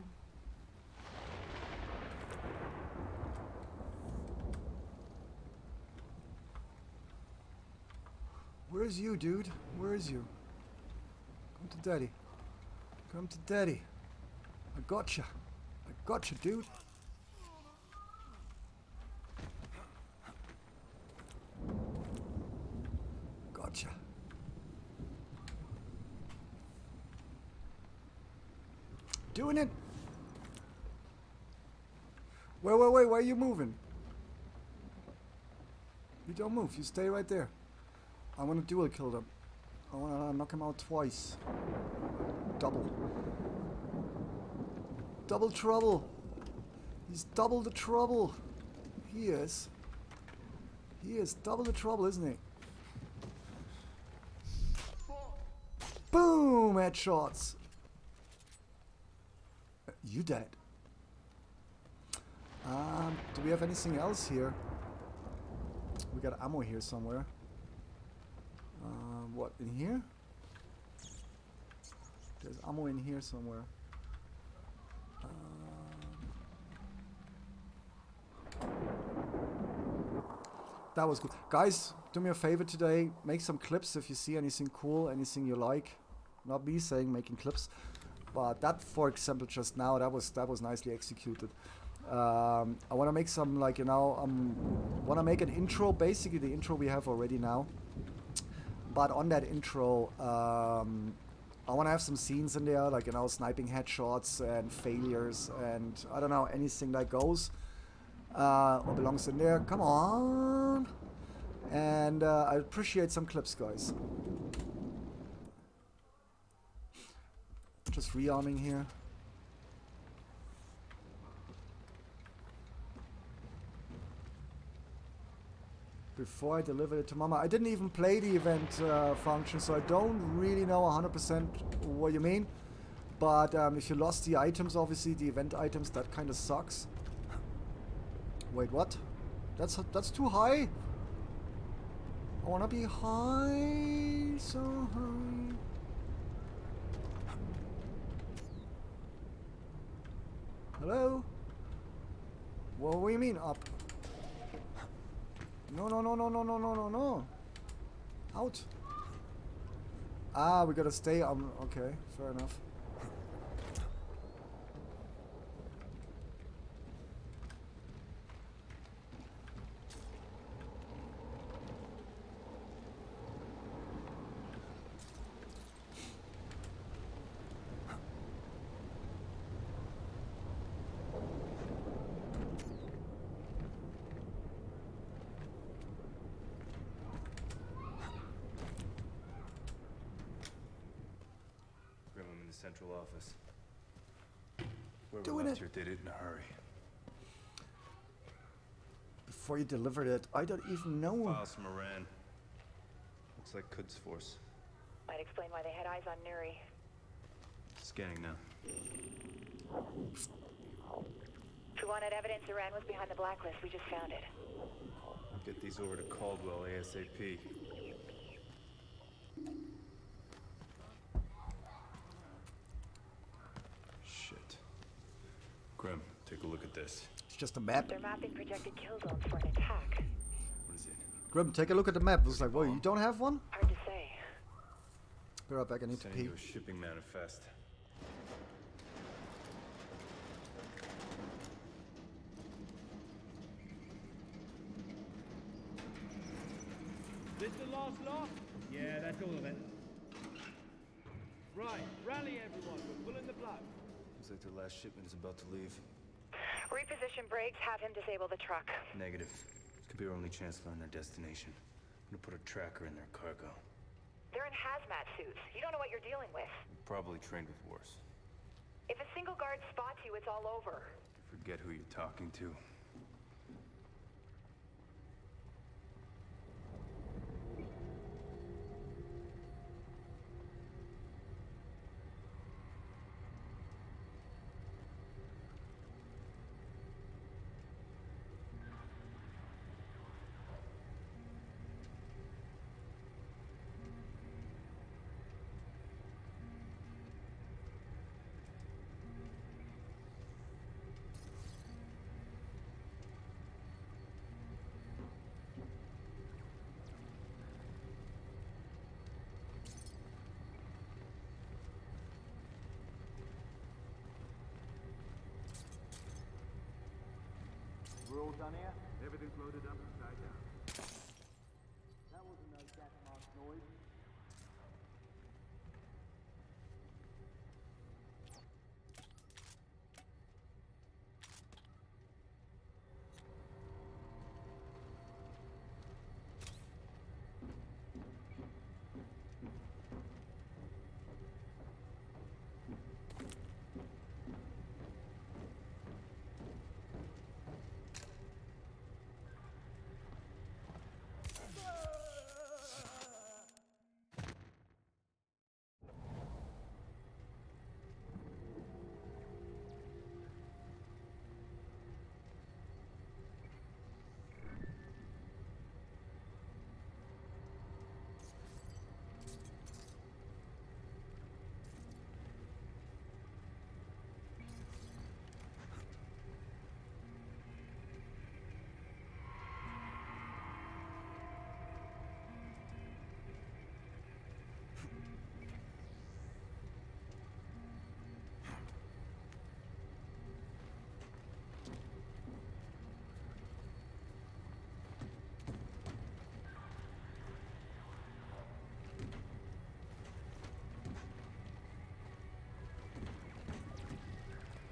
Speaker 1: Where's you, dude? Where is you? Come to daddy. Come to daddy. I gotcha. I gotcha, dude. Gotcha. Doing it. Wait, why are you moving? You don't move, you stay right there. I want to dual kill them. I want to knock him out twice. Double. Double trouble. He's double the trouble. He is. He is double the trouble, isn't he? Boom! Headshots. You dead. Do we have anything else here? We got ammo here somewhere. What, in here? There's ammo in here somewhere. That was good. Guys, do me a favor today. Make some clips if you see anything cool, anything you like. Not me saying making clips. But that, for example, just now, that was nicely executed. I want to make some, like, you know, want to make an intro, basically the intro we have already now. But on that intro, I want to have some scenes in there, like, you know, sniping headshots and failures and, I don't know, anything that goes or belongs in there. Come on! And I appreciate some clips, guys. Just rearming here. Before I deliver it to Mama. I didn't even play the event function, so I don't really know 100% what you mean. But if you lost the items, obviously, the event items, that kind of sucks. Wait, what? That's too high? I wanna be high, so high. Hello? What do you mean up? No. Out. Ah, we gotta stay on. Okay, fair enough.
Speaker 7: Central office. Whoever
Speaker 1: Doing
Speaker 7: left
Speaker 1: it.
Speaker 7: here did it in a hurry.
Speaker 1: Before you delivered it, I don't even know.
Speaker 7: Files from Iran. Looks like Quds Force.
Speaker 2: Might explain why they had eyes on Nuri.
Speaker 7: Scanning now.
Speaker 2: If we wanted evidence Iran was behind the blacklist, we just found it.
Speaker 7: Get these over to Caldwell ASAP. Shit. Grim, take a look at this.
Speaker 1: It's just a map.
Speaker 2: They're mapping projected kill zones for an attack.
Speaker 7: What is it?
Speaker 1: Grim, take a look at the map. It was like, whoa, you don't have one?
Speaker 2: Hard to say.
Speaker 1: Be right back, I need to
Speaker 7: Sending
Speaker 1: pee.
Speaker 7: you a shipping manifest.
Speaker 8: This the last lot? Yeah, that's all of it. Right, rally everyone, we're pulling the blow.
Speaker 9: Looks like the last shipment is about to leave.
Speaker 2: Reposition brakes, have him disable the truck.
Speaker 9: Negative. This could be our only chance to learn their destination. I'm gonna put a tracker in their cargo.
Speaker 2: They're in hazmat suits. You don't know what you're dealing with.
Speaker 9: Probably trained with worse.
Speaker 2: If a single guard spots you, it's all over.
Speaker 9: Forget who you're talking to.
Speaker 8: We're all done here? Everything's loaded up and tied down. That wasn't no gas mask noise.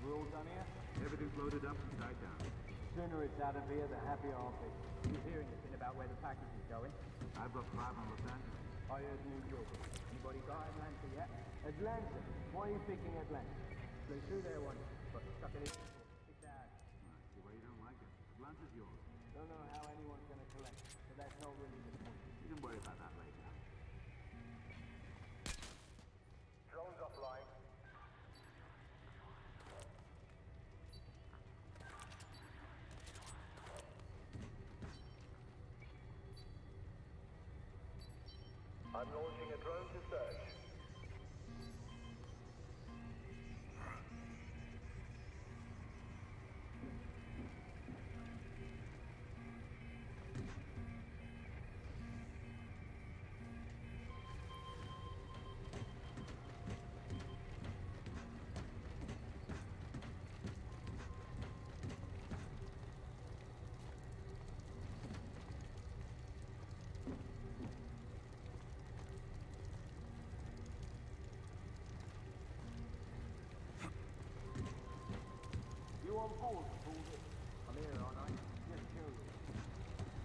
Speaker 8: We're all done here? Everything's loaded up and tied down. The sooner it's out of here, the happier I'll be. You hear anything about where the package is going? I've got 5 on Los Angeles. I heard New York. Anybody got Atlanta yet? Atlanta? Why are you picking Atlanta? Flew through there once, but stuck it in. It's ours. See why you don't like it. Atlanta's yours. Don't know how anyone's gonna collect, but that's not really the point. You can worry about that later. Drones offline. I'm launching a drone to search. You on board with all this? I'm here, aren't I? Just curious.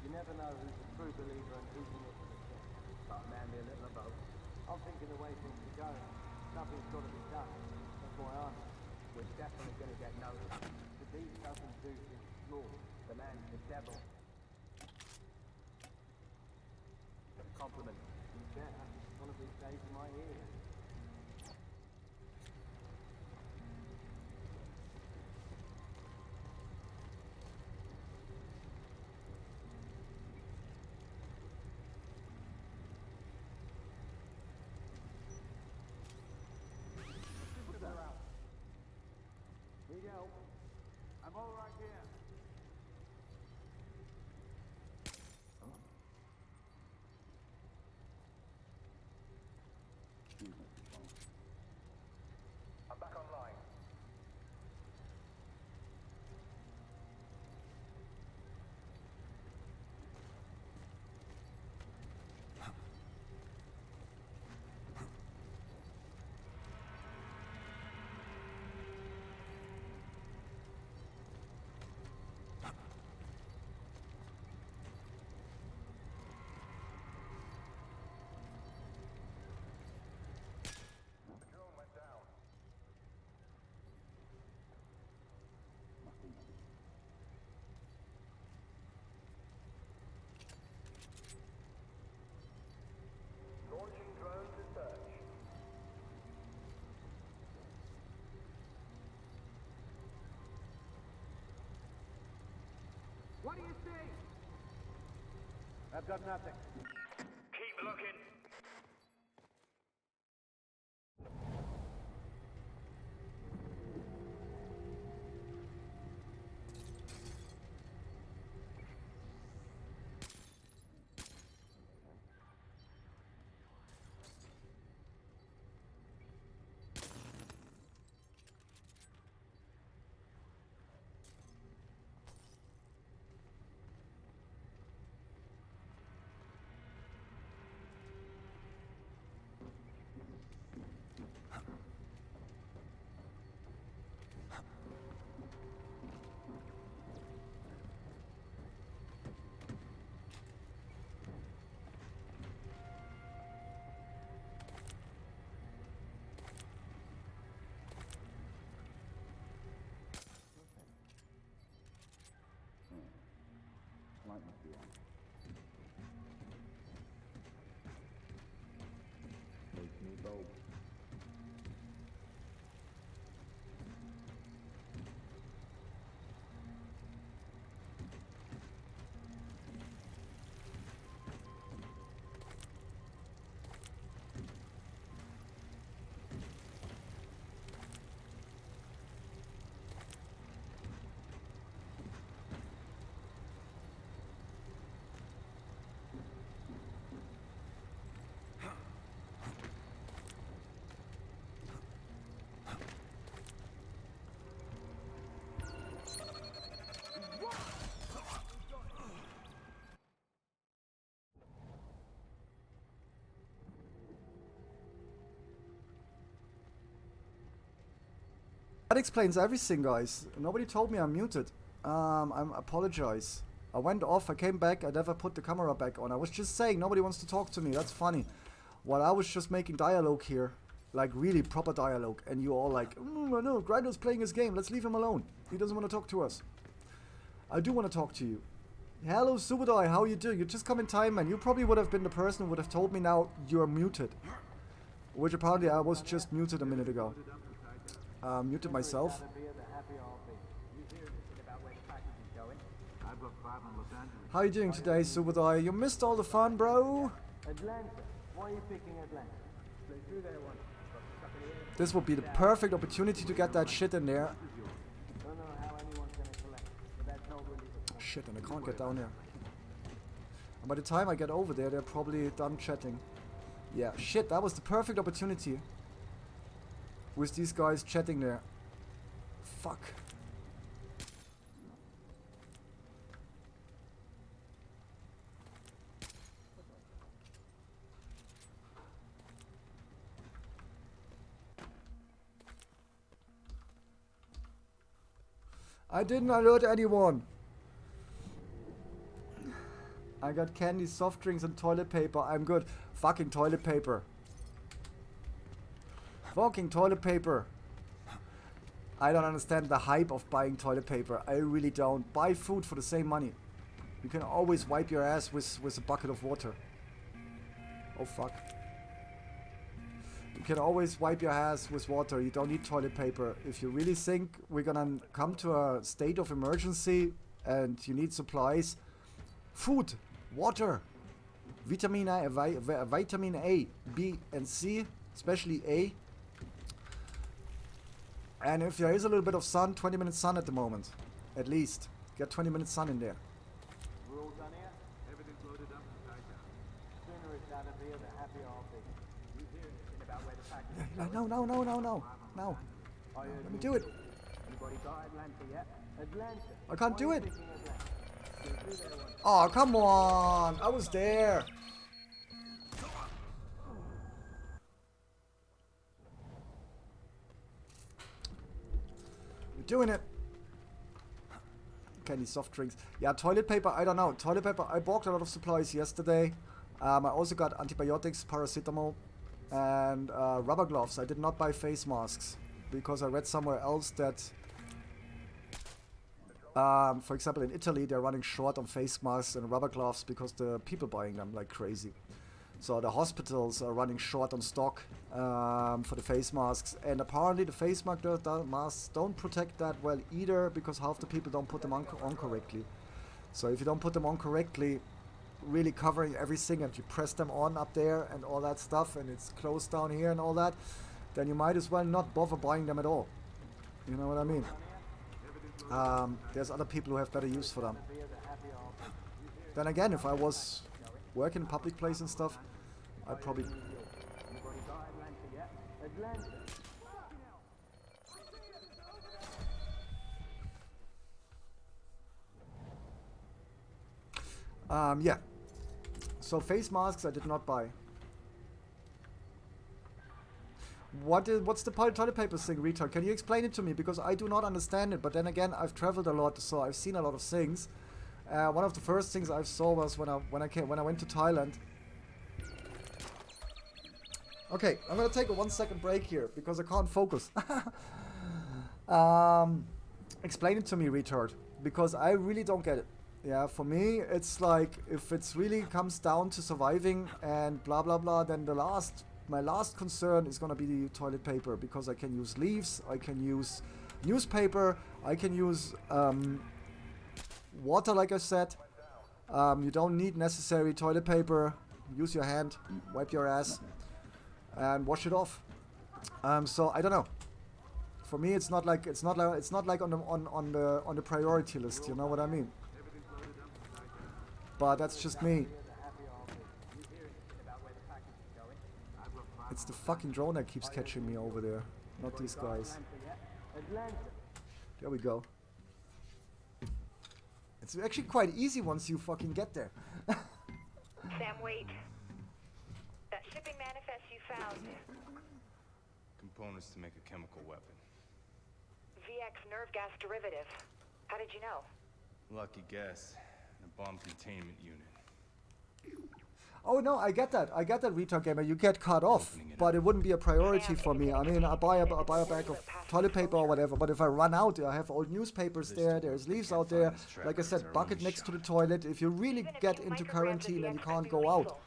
Speaker 8: You never know who's a true believer and who's in it for the check. But man, me a little boat. I'm thinking the way things are going, something's got to be done. That's my answer. We're definitely going to get noticed. The deed doesn't do things small. The man's the devil. Compliment. You better. One of these days you might hear that. Need help? I'm all right here. I'm back online. I've got nothing.
Speaker 6: Keep looking.
Speaker 8: Light must be on. Makes me bold.
Speaker 1: That explains everything, guys. Nobody told me I'm muted. I apologize. I went off, I came back, I never put the camera back on. I was just saying, nobody wants to talk to me, that's funny. While I was just making dialogue here, like really proper dialogue, and you all like, no, Grindo's playing his game, let's leave him alone. He doesn't want to talk to us. I do want to talk to you. Hello, Subadai, how you doing? You just come in time, man. You probably would have been the person who would have told me now you're muted. Which apparently I was just muted a minute ago. Muted myself. How you doing today, Subadai? You missed all the fun, bro?
Speaker 8: Atlanta. Why are you picking Atlanta? Play through there once.
Speaker 1: This would be the perfect opportunity to get that shit in there.
Speaker 8: Don't know how anyone's gonna collect, but that's not really the point.
Speaker 1: Shit, and I can't get down there. And by the time I get over there, they're probably done chatting. Yeah, shit, that was the perfect opportunity. With these guys chatting there. Fuck. I didn't alert anyone. I got candy, soft drinks, and toilet paper. I'm good. Fucking toilet paper. Fucking toilet paper. I don't understand the hype of buying toilet paper. I really don't. Buy food for the same money. You can always wipe your ass with a bucket of water. Oh fuck. You can always wipe your ass with water. You don't need toilet paper. If you really think we're gonna come to a state of emergency and you need supplies, food, water, vitamin A, B and C, especially A. And if there is a little bit of sun, 20 minutes sun at the moment, at least. Get 20 minutes sun in there.
Speaker 8: We're all done here? Everything's loaded up and tied down. Sooner it's out of here, the happier I'll be. You hear anything about where the package is going?
Speaker 1: No. Let me do it.
Speaker 8: Anybody got Atlanta yet? Atlanta.
Speaker 1: I can't do
Speaker 8: Why are
Speaker 1: it.
Speaker 8: you picking Atlanta? Play through there once.
Speaker 1: Oh, come on. I was there. You're doing it. Candy, soft drinks. Yeah, toilet paper, I don't know. Toilet paper, I bought a lot of supplies yesterday. I also got antibiotics, paracetamol, and rubber gloves. I did not buy face masks because I read somewhere else that, for example, in Italy, they're running short on face masks and rubber gloves because the people buying them like crazy. So the hospitals are running short on stock for the face masks, and apparently the face masks don't protect that well either because half the people don't put them on correctly. So if you don't put them on correctly, really covering everything, and you press them on up there and all that stuff, and it's closed down here and all that, then you might as well not bother buying them at all. You know what I mean? There's other people who have better use for them. Then again, if I was working in public place and stuff, I'd probably... yeah. So face masks I did not buy. What's the toilet paper thing, retard? Can you explain it to me? Because I do not understand it. But then again, I've traveled a lot, so I've seen a lot of things. One of the first things I saw was when I went to Thailand. Okay, I'm gonna take a 1 second break here because I can't focus. Explain it to me, retard, because I really don't get it. Yeah, for me, it's like if it's really comes down to surviving and blah blah blah, then my last concern is gonna be the toilet paper, because I can use leaves, I can use newspaper, I can use water, like I said. You don't need necessary toilet paper. Use your hand, wipe your ass, and wash it off. So I don't know. For me, it's not like on the priority list. You know what I mean? But that's just me. It's the fucking drone that keeps catching me over there, not these guys. There we go. It's actually quite easy once you fucking get there.
Speaker 2: Sam, wait. That shipping manifest you found.
Speaker 9: Components to make a chemical weapon.
Speaker 2: VX nerve gas derivative. How did you know?
Speaker 9: Lucky guess. A bomb containment unit.
Speaker 1: Oh no, I get that, retard gamer. You get cut off, but it wouldn't be a priority for me. I mean, I buy a bag of toilet paper or whatever, but if I run out, I have old newspapers there, there's leaves out there. Like I said, bucket next to the toilet. If you really get into quarantine and you can't go out,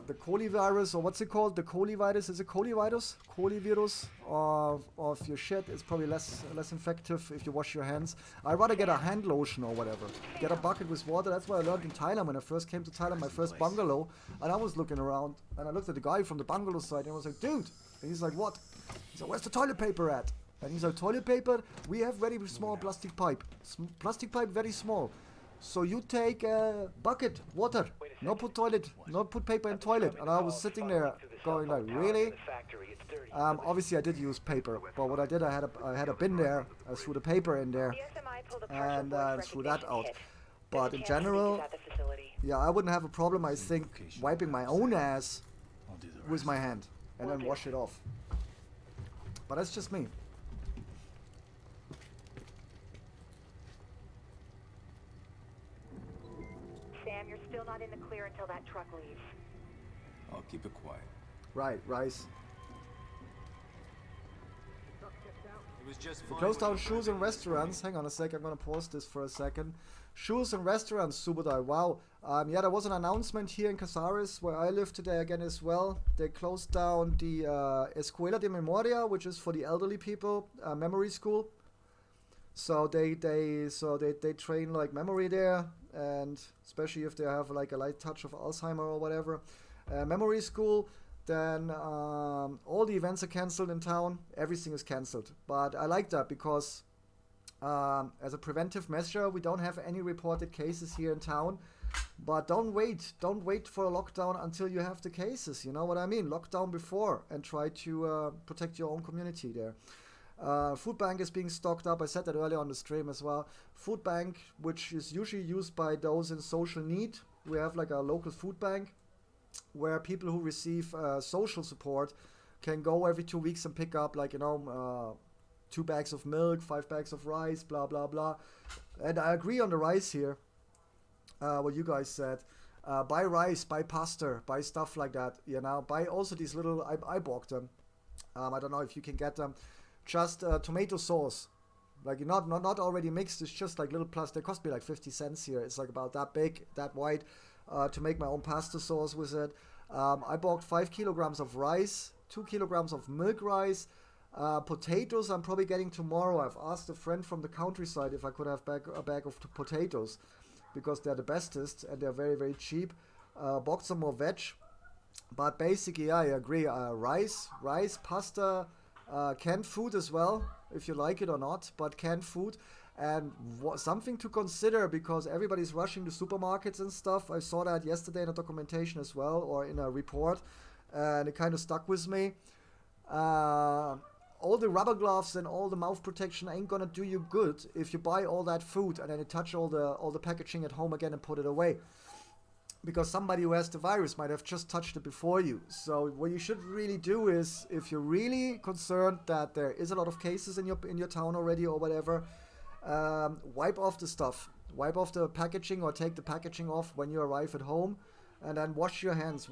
Speaker 1: the colivirus, or what's it called? The colivirus, is it colivirus? Colivirus of your shit is probably less effective if you wash your hands. I'd rather get a hand lotion or whatever. Get a bucket with water. That's what I learned in Thailand when I first came to Thailand, my first bungalow. And I was looking around and I looked at the guy from the bungalow side and I was like, dude. And he's like, what? He's like, where's the toilet paper at? And he's like, toilet paper? We have very small plastic pipe. Plastic pipe, very small. So you take a bucket, water, no put paper in toilet. And I was sitting there going like, really? Obviously I did use paper, but what I did, I had a bin there, I threw the paper in there, and threw that out. But in general, yeah, I wouldn't have a problem, I think, wiping my own ass with my hand, and then wash it off. But that's just me.
Speaker 2: Sam, you're still not in the clear until that truck leaves.
Speaker 7: I'll keep it quiet.
Speaker 1: Right, Rice.
Speaker 8: It was just
Speaker 1: We closed down shoes and restaurants. Hang on a sec, I'm gonna pause this for a second. Shoes and restaurants, Subodai. Wow. Yeah, there was an announcement here in Casares, where I live today again as well. They closed down the Escuela de Memoria, which is for the elderly people, memory school. So they train like memory there, and especially if they have like a light touch of Alzheimer or whatever. Memory school. Then all the events are cancelled in town. Everything is cancelled. But I like that because as a preventive measure, we don't have any reported cases here in town. But don't wait for a lockdown until you have the cases. You know what I mean? Lockdown before and try to protect your own community there. Food bank is being stocked up. I said that earlier on the stream as well. Food bank, which is usually used by those in social need. We have like a local food bank where people who receive social support can go every 2 weeks and pick up, like, 2 bags of milk, 5 bags of rice, blah blah blah. And I agree on the rice here, what you guys said. Buy rice, buy pasta, buy stuff like that, buy also these little, I bought them, I don't know if you can get them, just tomato sauce, like not already mixed. It's just like little plastic. They cost me like 50 cents here. It's like about that big, that wide, to make my own pasta sauce with it. I bought 5 kilograms of rice, 2 kilograms of milk rice, potatoes I'm probably getting tomorrow. I've asked a friend from the countryside if I could have a bag of potatoes. because they're the bestest and they're very, very cheap. Bought some more veg. But basically, I agree. Rice, pasta, canned food as well, if you like it or not, but canned food. And something to consider, because everybody's rushing to supermarkets and stuff. I saw that yesterday in a documentation as well, or in a report, and it kind of stuck with me. All the rubber gloves and all the mouth protection ain't gonna do you good if you buy all that food and then you touch all the packaging at home again and put it away. Because somebody who has the virus might have just touched it before you. So what you should really do is, if you're really concerned that there is a lot of cases in your town already or whatever, wipe off the stuff. Wipe off the packaging or take the packaging off when you arrive at home. And then wash your hands.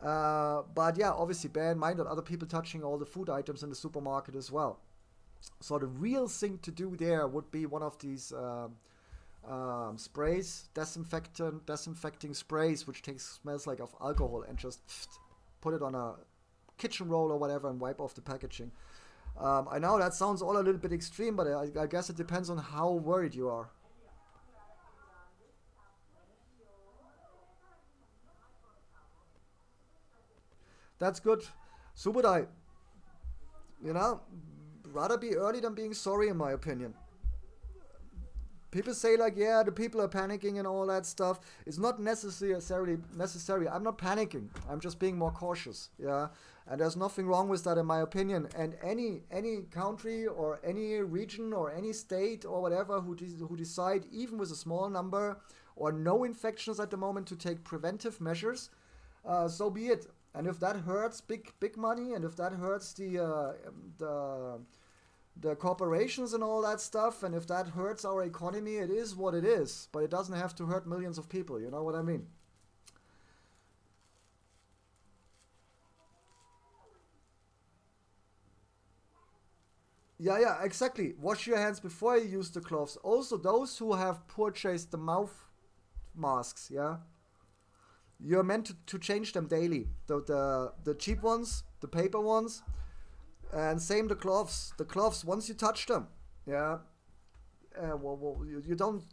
Speaker 1: But yeah, obviously bear in mind that other people touching all the food items in the supermarket as well. So the real thing to do there would be one of these sprays, disinfecting sprays, which smells like of alcohol, and just put it on a kitchen roll or whatever and wipe off the packaging. I know that sounds all a little bit extreme, but I guess it depends on how worried you are. That's good. Subudai, rather be early than being sorry, in my opinion. People say like, yeah, the people are panicking and all that stuff. It's not necessary. I'm not panicking. I'm just being more cautious. Yeah, and there's nothing wrong with that, in my opinion. And any country or any region or any state or whatever who decide, even with a small number or no infections at the moment, to take preventive measures, so be it. And if that hurts big money, and if that hurts the corporations and all that stuff, and if that hurts our economy, it is what it is. But it doesn't have to hurt millions of people, you know what I mean? Yeah, exactly. Wash your hands before you use the gloves. Also, those who have purchased the mouth masks, yeah, you're meant to change them daily. The cheap ones, the paper ones. And same the gloves. The gloves, once you touch them, yeah, you don't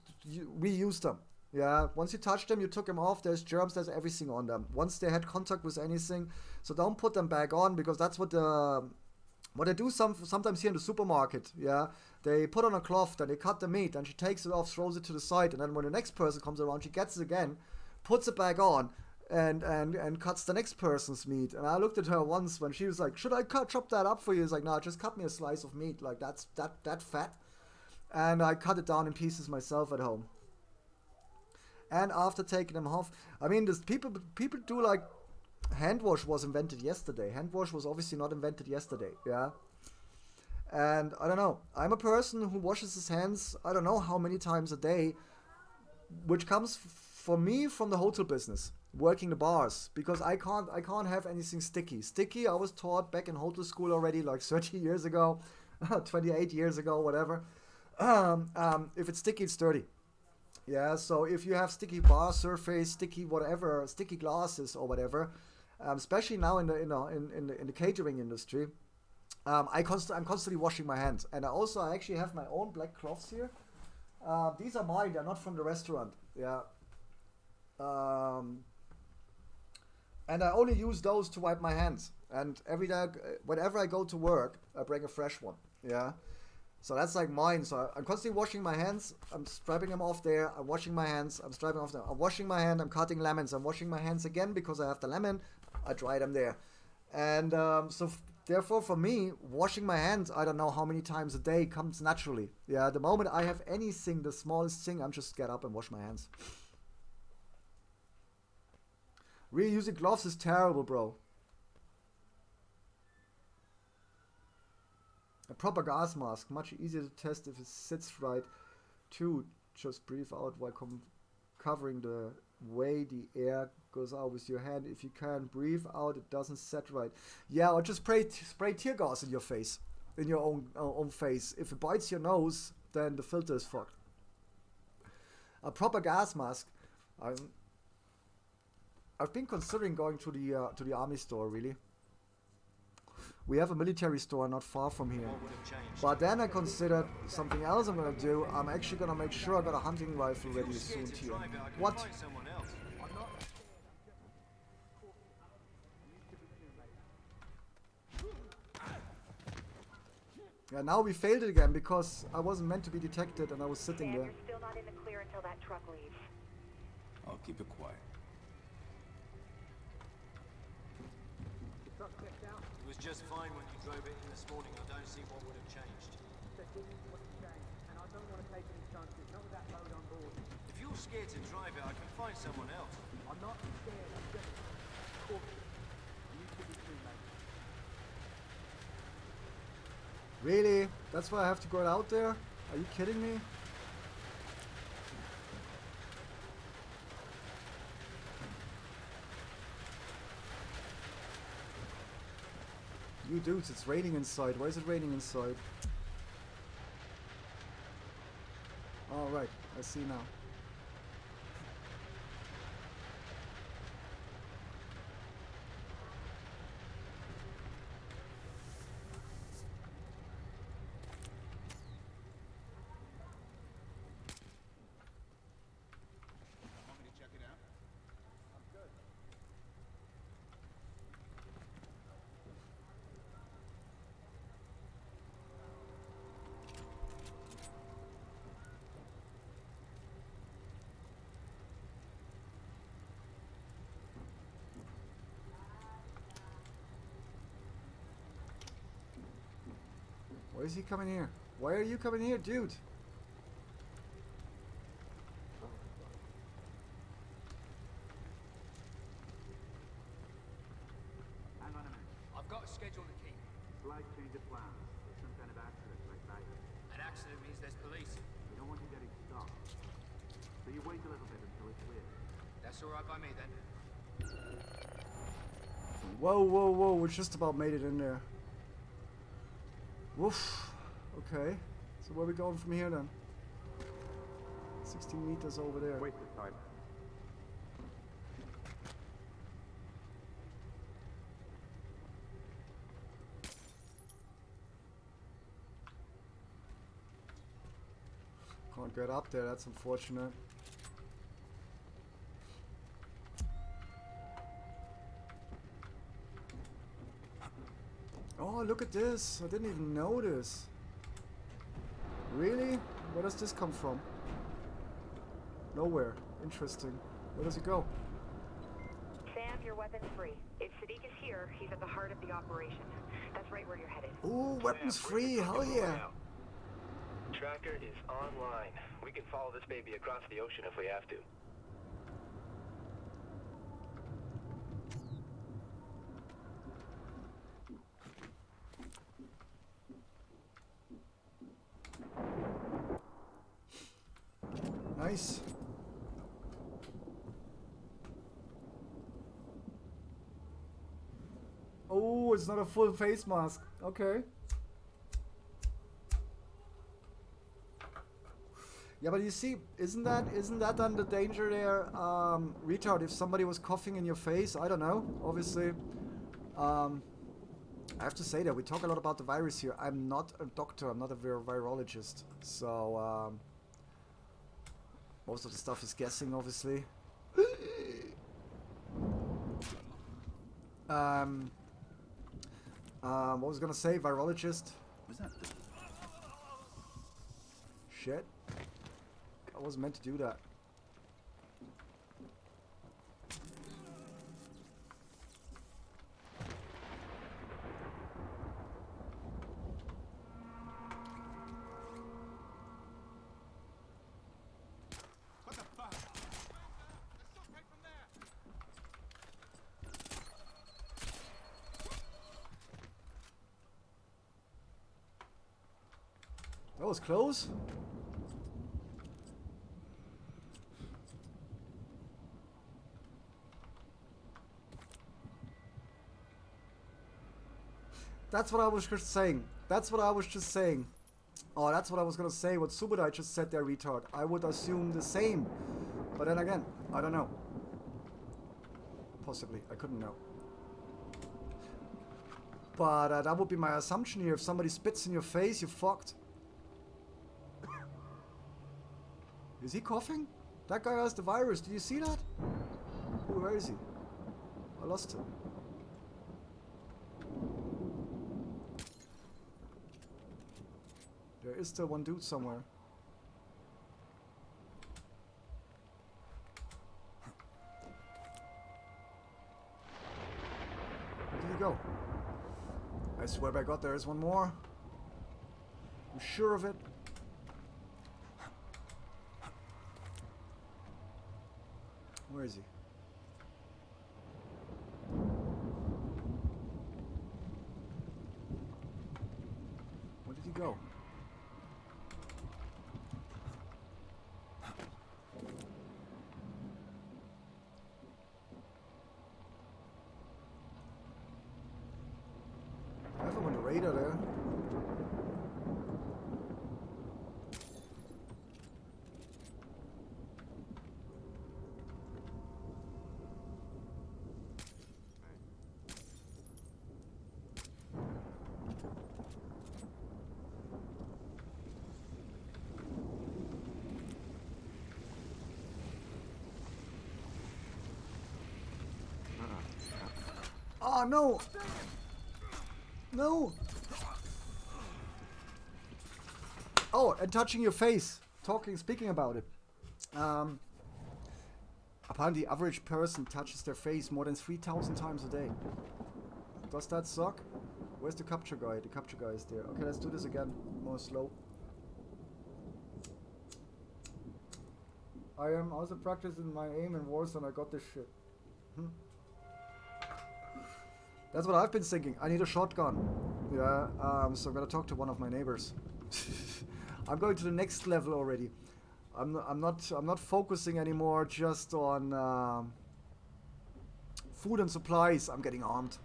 Speaker 1: reuse them. Yeah, once you touch them, you took them off. There's germs, there's everything on them. Once they had contact with anything, so don't put them back on, because that's what they do sometimes here in the supermarket. Yeah, they put on a cloth, then they cut the meat, and she takes it off, throws it to the side, and then when the next person comes around, she gets it again, puts it back on, and cuts the next person's meat. And I looked at her once when she was like, should I chop that up for you? It's like, no, just cut me a slice of meat. Like, that's that fat. And I cut it down in pieces myself at home. And after taking them off, I mean, people do like, hand wash was invented yesterday. Hand wash was obviously not invented yesterday, yeah? And I don't know. I'm a person who washes his hands, I don't know how many times a day, which comes for me from the hotel business. Working the bars, because I can't have anything sticky. I was taught back in hotel school already, like 30 years ago, 28 years ago, whatever. If it's sticky, it's dirty. Yeah, so if you have sticky bar surface, sticky whatever, sticky glasses or whatever, especially now in the catering industry, I'm constantly washing my hands. And I actually have my own black cloths here. These are mine. They're not from the restaurant. Yeah. And I only use those to wipe my hands. And every day, whenever I go to work, I bring a fresh one. Yeah. So that's like mine. So I'm constantly washing my hands. I'm striping them off there. I'm washing my hands. I'm striping off them. I'm washing my hand. I'm cutting lemons. I'm washing my hands again because I have the lemon. I dry them there. And therefore, for me, washing my hands, I don't know how many times a day, comes naturally. Yeah. The moment I have anything, the smallest thing, I'm just get up and wash my hands. Reusing gloves is terrible, bro. A proper gas mask, much easier to test if it sits right. 2, just breathe out while covering the way the air goes out with your hand. If you can't breathe out, it doesn't set right. Yeah, or just spray tear gas in your face, in your own face. If it bites your nose, then the filter is fucked. A proper gas mask. I've been considering going to the army store, really. We have a military store not far from here. But then I considered something else I'm gonna do. I'm actually gonna make sure I got a hunting rifle ready soon here. What? Yeah, now we failed it again because I wasn't meant to be detected and I was sitting
Speaker 2: Sam,
Speaker 1: there.
Speaker 2: you're still not in the clear until that truck leaves.
Speaker 7: I'll keep it quiet.
Speaker 8: It was just fine when you drove it in this morning. I don't see what would have changed. And I don't want to take any chances, not with that load on board.
Speaker 6: If you're scared to drive it, I can find someone else.
Speaker 8: I'm not scared, I'm just cautious. I used to be too, mate.
Speaker 1: Really? That's why I have to go out there? Are you kidding me? You dudes, it's raining inside. Why is it raining inside? All right, I see now. Why is he coming here? Why are you coming here, dude?
Speaker 8: Hang on a minute.
Speaker 6: I've got a schedule to keep.
Speaker 8: Slight change of plans. There's some kind of accident like that.
Speaker 6: An accident means there's police.
Speaker 8: We don't want you getting stuck. So you wait a little bit until it's clear.
Speaker 6: That's all right by me then.
Speaker 1: Whoa, whoa, whoa, we just about made it in there. Woof. Okay. So where are we going from here then? 16 meters over there.
Speaker 8: Wait this time.
Speaker 1: Can't get up there, that's unfortunate. Oh, look at this. I didn't even notice. Really? Where does this come from? Nowhere. Interesting. Where does it go?
Speaker 2: Sam, your weapon's free. If Sadiq is here, he's at the heart of the operation. That's right where you're headed.
Speaker 1: Ooh, weapons free. Hell yeah.
Speaker 6: Tracker is online. We can follow this baby across the ocean if we have to.
Speaker 1: Nice. Oh, it's not a full face mask. Okay. Yeah, but you see, isn't that then the danger there, retard? If somebody was coughing in your face, I don't know. Obviously, I have to say that we talk a lot about the virus here. I'm not a doctor. I'm not a virologist. So most of the stuff is guessing, obviously. What was I gonna say? Virologist.
Speaker 7: Was that the...
Speaker 1: Shit. I wasn't meant to do that.
Speaker 7: What the fuck?
Speaker 1: That was close. That's what I was just saying. That's what I was just saying. Oh, that's what I was gonna say. What Subudai just said there, retard. I would assume the same. But then again, I don't know. Possibly. I couldn't know. but that would be my assumption here. If somebody spits in your face, you're fucked. Is he coughing? That guy has the virus. Do you see that? Ooh, where is he? I lost him. There is still one dude somewhere. Where did he go? I swear by God there is one more. I'm sure of it. Where is he? Where did he go? I have him on the radar there. Oh no! No! Oh, and touching your face. Speaking about it. Apparently, the average person touches their face more than 3,000 times a day. Does that suck? Where's the capture guy? The capture guy is there. Okay, let's do this again. More slow. I am also practicing my aim in Warzone. I got this shit. That's what I've been thinking. I need a shotgun. Yeah, so I'm gonna talk to one of my neighbors. I'm going to the next level already. I'm not focusing anymore just on food and supplies. I'm getting armed.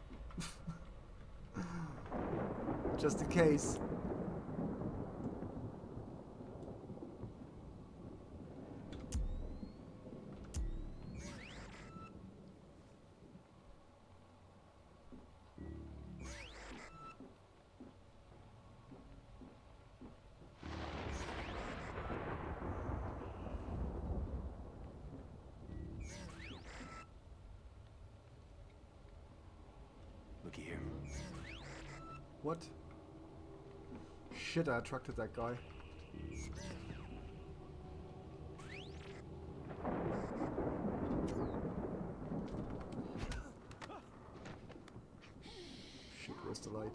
Speaker 1: Just in case.
Speaker 9: Look here.
Speaker 1: What? Shit, I attracted that guy. Shit, where's the light?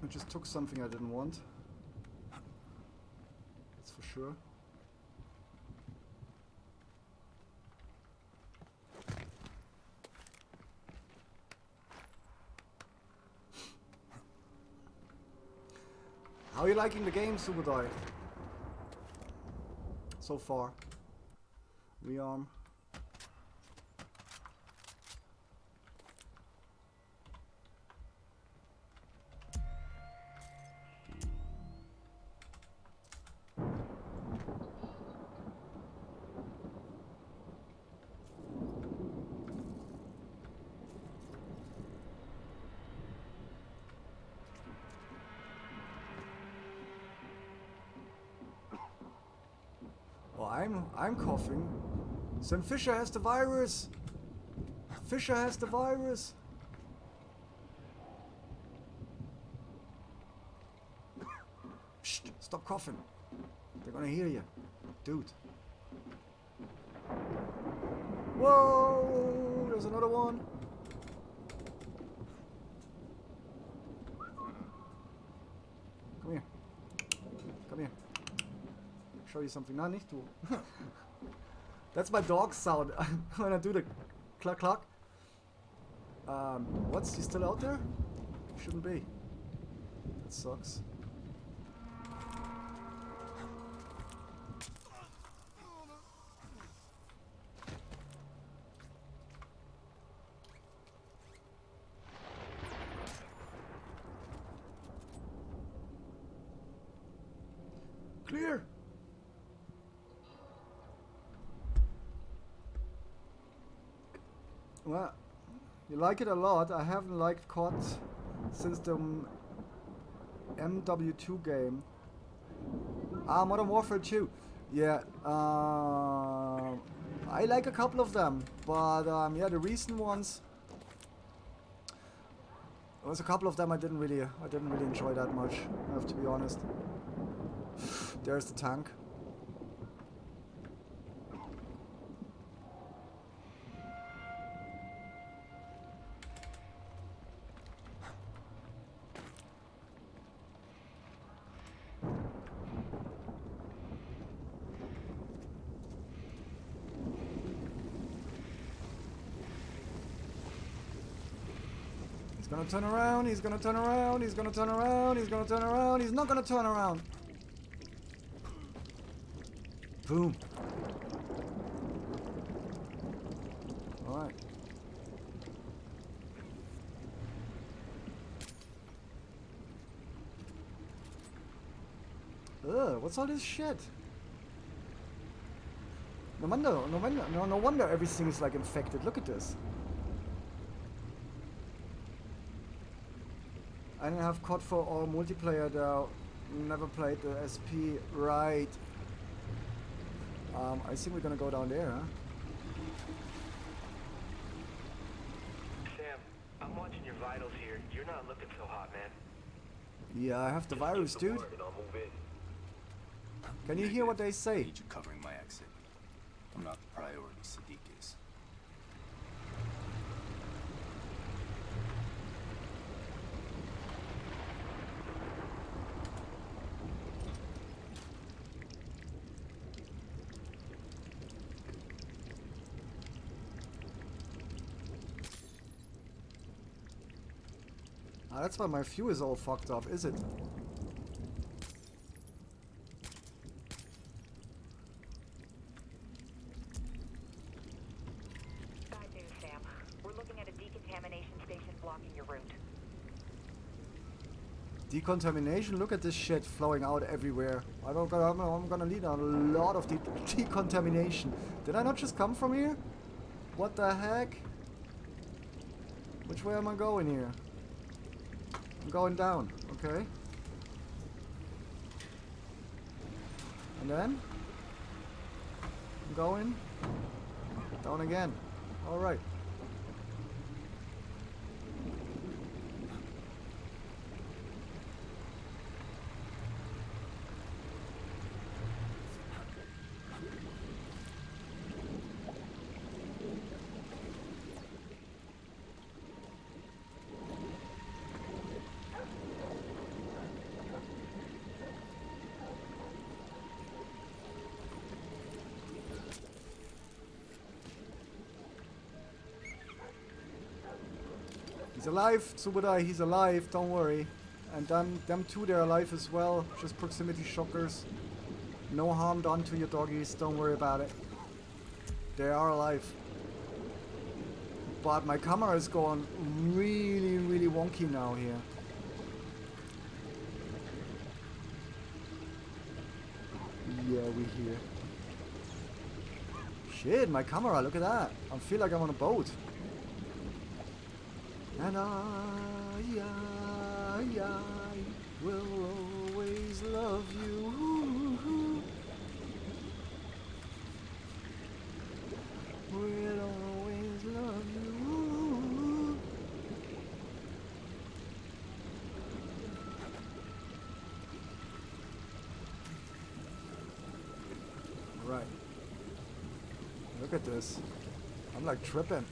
Speaker 1: I just took something I didn't want. That's for sure. How are you liking the game, Subudai? So far. Rearm. I'm coughing. Sam Fisher has the virus. Fisher has the virus. Shh, stop coughing. They're gonna hear you. Dude. Whoa, there's another one. Come here. Come here. Show you something. No, nicht du. That's my dog sound when I do the cluck cluck. What's he still out there? Shouldn't be. That sucks. Clear! Well, you like it a lot. I haven't liked COD since the MW2 game. Modern Warfare 2. Yeah, I like a couple of them, but yeah, the recent ones. There was a couple of them I didn't really enjoy that much. I have to be honest. There's the tank. He's gonna turn around, he's gonna turn around, he's gonna turn around, he's gonna turn around, he's not gonna turn around. Boom. Alright. Ugh, what's all this shit? No wonder everything is like infected. Look at this. I didn't have COD for all multiplayer though. Never played the SP. Right. I think we're gonna go down there, huh?
Speaker 6: Sam, I'm watching your vitals here. You're not looking so hot, man.
Speaker 1: Yeah, I have the virus,
Speaker 6: Just keep the
Speaker 1: dude.
Speaker 6: word and I'll move in.
Speaker 1: Can you hear what they
Speaker 9: I
Speaker 1: say?
Speaker 9: need you covering my exit. I'm not the priority, Sadiq is.
Speaker 1: Ah, that's why my view is all fucked up, is it?
Speaker 2: Bad news, Sam. We're looking at a decontamination station blocking your route.
Speaker 1: Decontamination? Look at this shit flowing out everywhere. I'm gonna lead on a lot of decontamination. Did I not just come from here? What the heck? Which way am I going here? I'm going down, okay. And then? I'm going down again. Alright. He's alive, Tsubudai, he's alive, don't worry. And then them two, they're alive as well. Just proximity shockers. No harm done to your doggies, don't worry about it. They are alive. But my camera is going really, really wonky now here. Yeah, we're here. Shit, my camera, look at that. I feel like I'm on a boat. And I will always love you. Will always love you. Right. Look at this. I'm like tripping.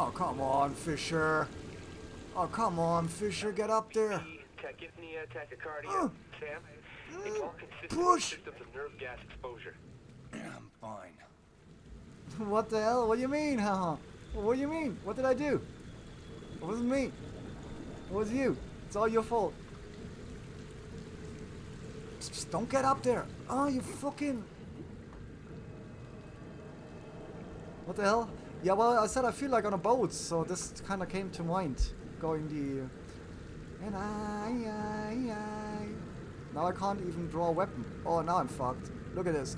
Speaker 1: Oh, come on, Fisher. Oh, come on, Fisher, get up there.
Speaker 6: Tachypnea, tachycardia. Sam, it's all consistent with
Speaker 1: Push.
Speaker 6: symptoms of nerve gas exposure.
Speaker 9: I'm fine.
Speaker 1: What the hell? What do you mean, huh? What do you mean? What did I do? It wasn't me. It was you. It's all your fault. Psst, don't get up there. Oh, you fucking... What the hell? Yeah, well, I said I feel like on a boat, so this kind of came to mind. Going the... And now I can't even draw a weapon. Oh, now I'm fucked. Look at this.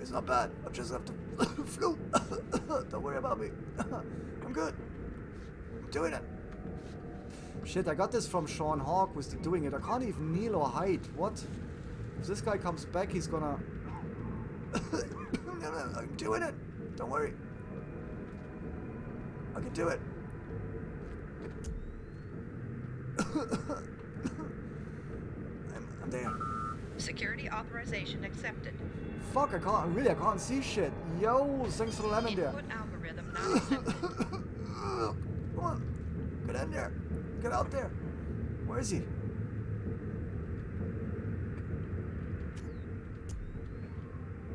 Speaker 1: It's not bad. I just have to flu. Don't worry about me. I'm good. I'm doing it. Shit, I got this from Sean Hawk with the doing it. I can't even kneel or hide. What? If this guy comes back, he's gonna... I'm doing it. Don't worry. I can do it. I'm there.
Speaker 3: Security authorization accepted.
Speaker 1: Fuck, I can't see shit. Yo, thanks for the lemon there.
Speaker 3: Input algorithm not accepted.
Speaker 1: Come on. Get in there. Get out there. Where is he?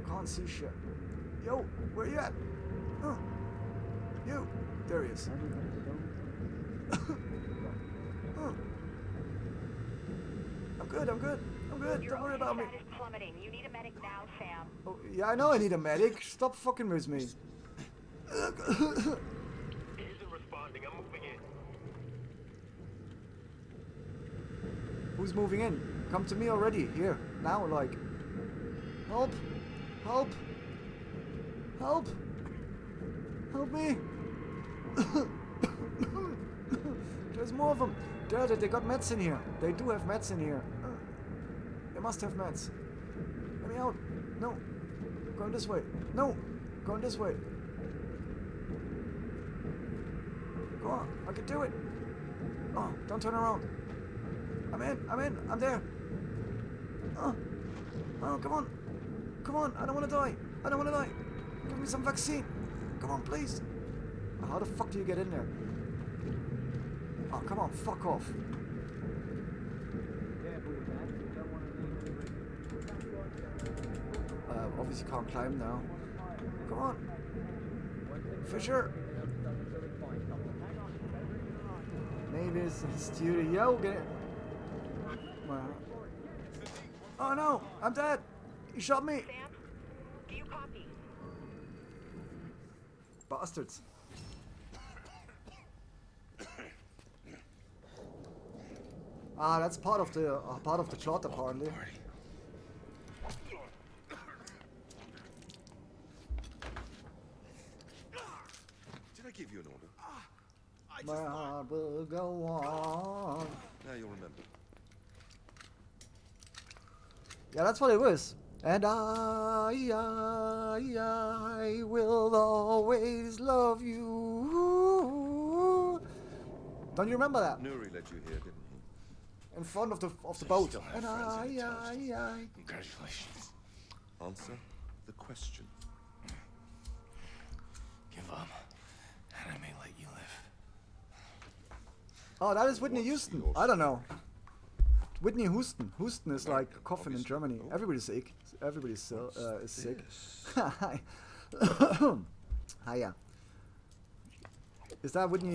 Speaker 1: Can't see shit. Yo, where you at? You. There he is. I'm good.
Speaker 2: Your
Speaker 1: Don't worry about me.
Speaker 2: status plummeting. You need a medic now, Sam.
Speaker 1: Oh, yeah, I know I need a medic. Stop fucking with me.
Speaker 6: He isn't responding. I'm moving in.
Speaker 1: Who's moving in? Come to me already. Here. Now, like. Help. Help. Help. Help me. There's more of them. They got meds in here. They do have meds in here. They must have meds. Let me out. No. Going this way. No. Going this way. Go on. I can do it. Oh, don't turn around. I'm in. I'm there. Oh, come on. Come on. I don't want to die. Give me some vaccine. Come on, please. How the fuck do you get in there? Oh, come on. Fuck off. Obviously can't climb now. Come on. Fisher. Maybe it's the studio. Get it. Oh no, I'm dead. You shot me.
Speaker 2: Sam, do you copy?
Speaker 1: Bastards. That's part of the plot apparently.
Speaker 4: Did I give you an order?
Speaker 1: My heart will go on.
Speaker 4: Now you'll remember.
Speaker 1: Yeah, that's what it was. And I will always love you. Don't you remember that?
Speaker 4: Nuri led you here, didn't he?
Speaker 1: In front of the boat.
Speaker 9: Still have
Speaker 1: And
Speaker 9: friends in intelligence.
Speaker 1: I.
Speaker 9: Congratulations.
Speaker 4: Answer the question.
Speaker 9: Give up, and I may let you live.
Speaker 1: Oh, that is Whitney
Speaker 4: What's
Speaker 1: Houston.
Speaker 4: your
Speaker 1: I don't know. Whitney Houston. Houston is like a coffin in
Speaker 4: obviously.
Speaker 1: Germany.
Speaker 4: Oh.
Speaker 1: Everybody's sick. Everybody's is sick.
Speaker 4: This.
Speaker 1: Hi. Hiya. Is that Whitney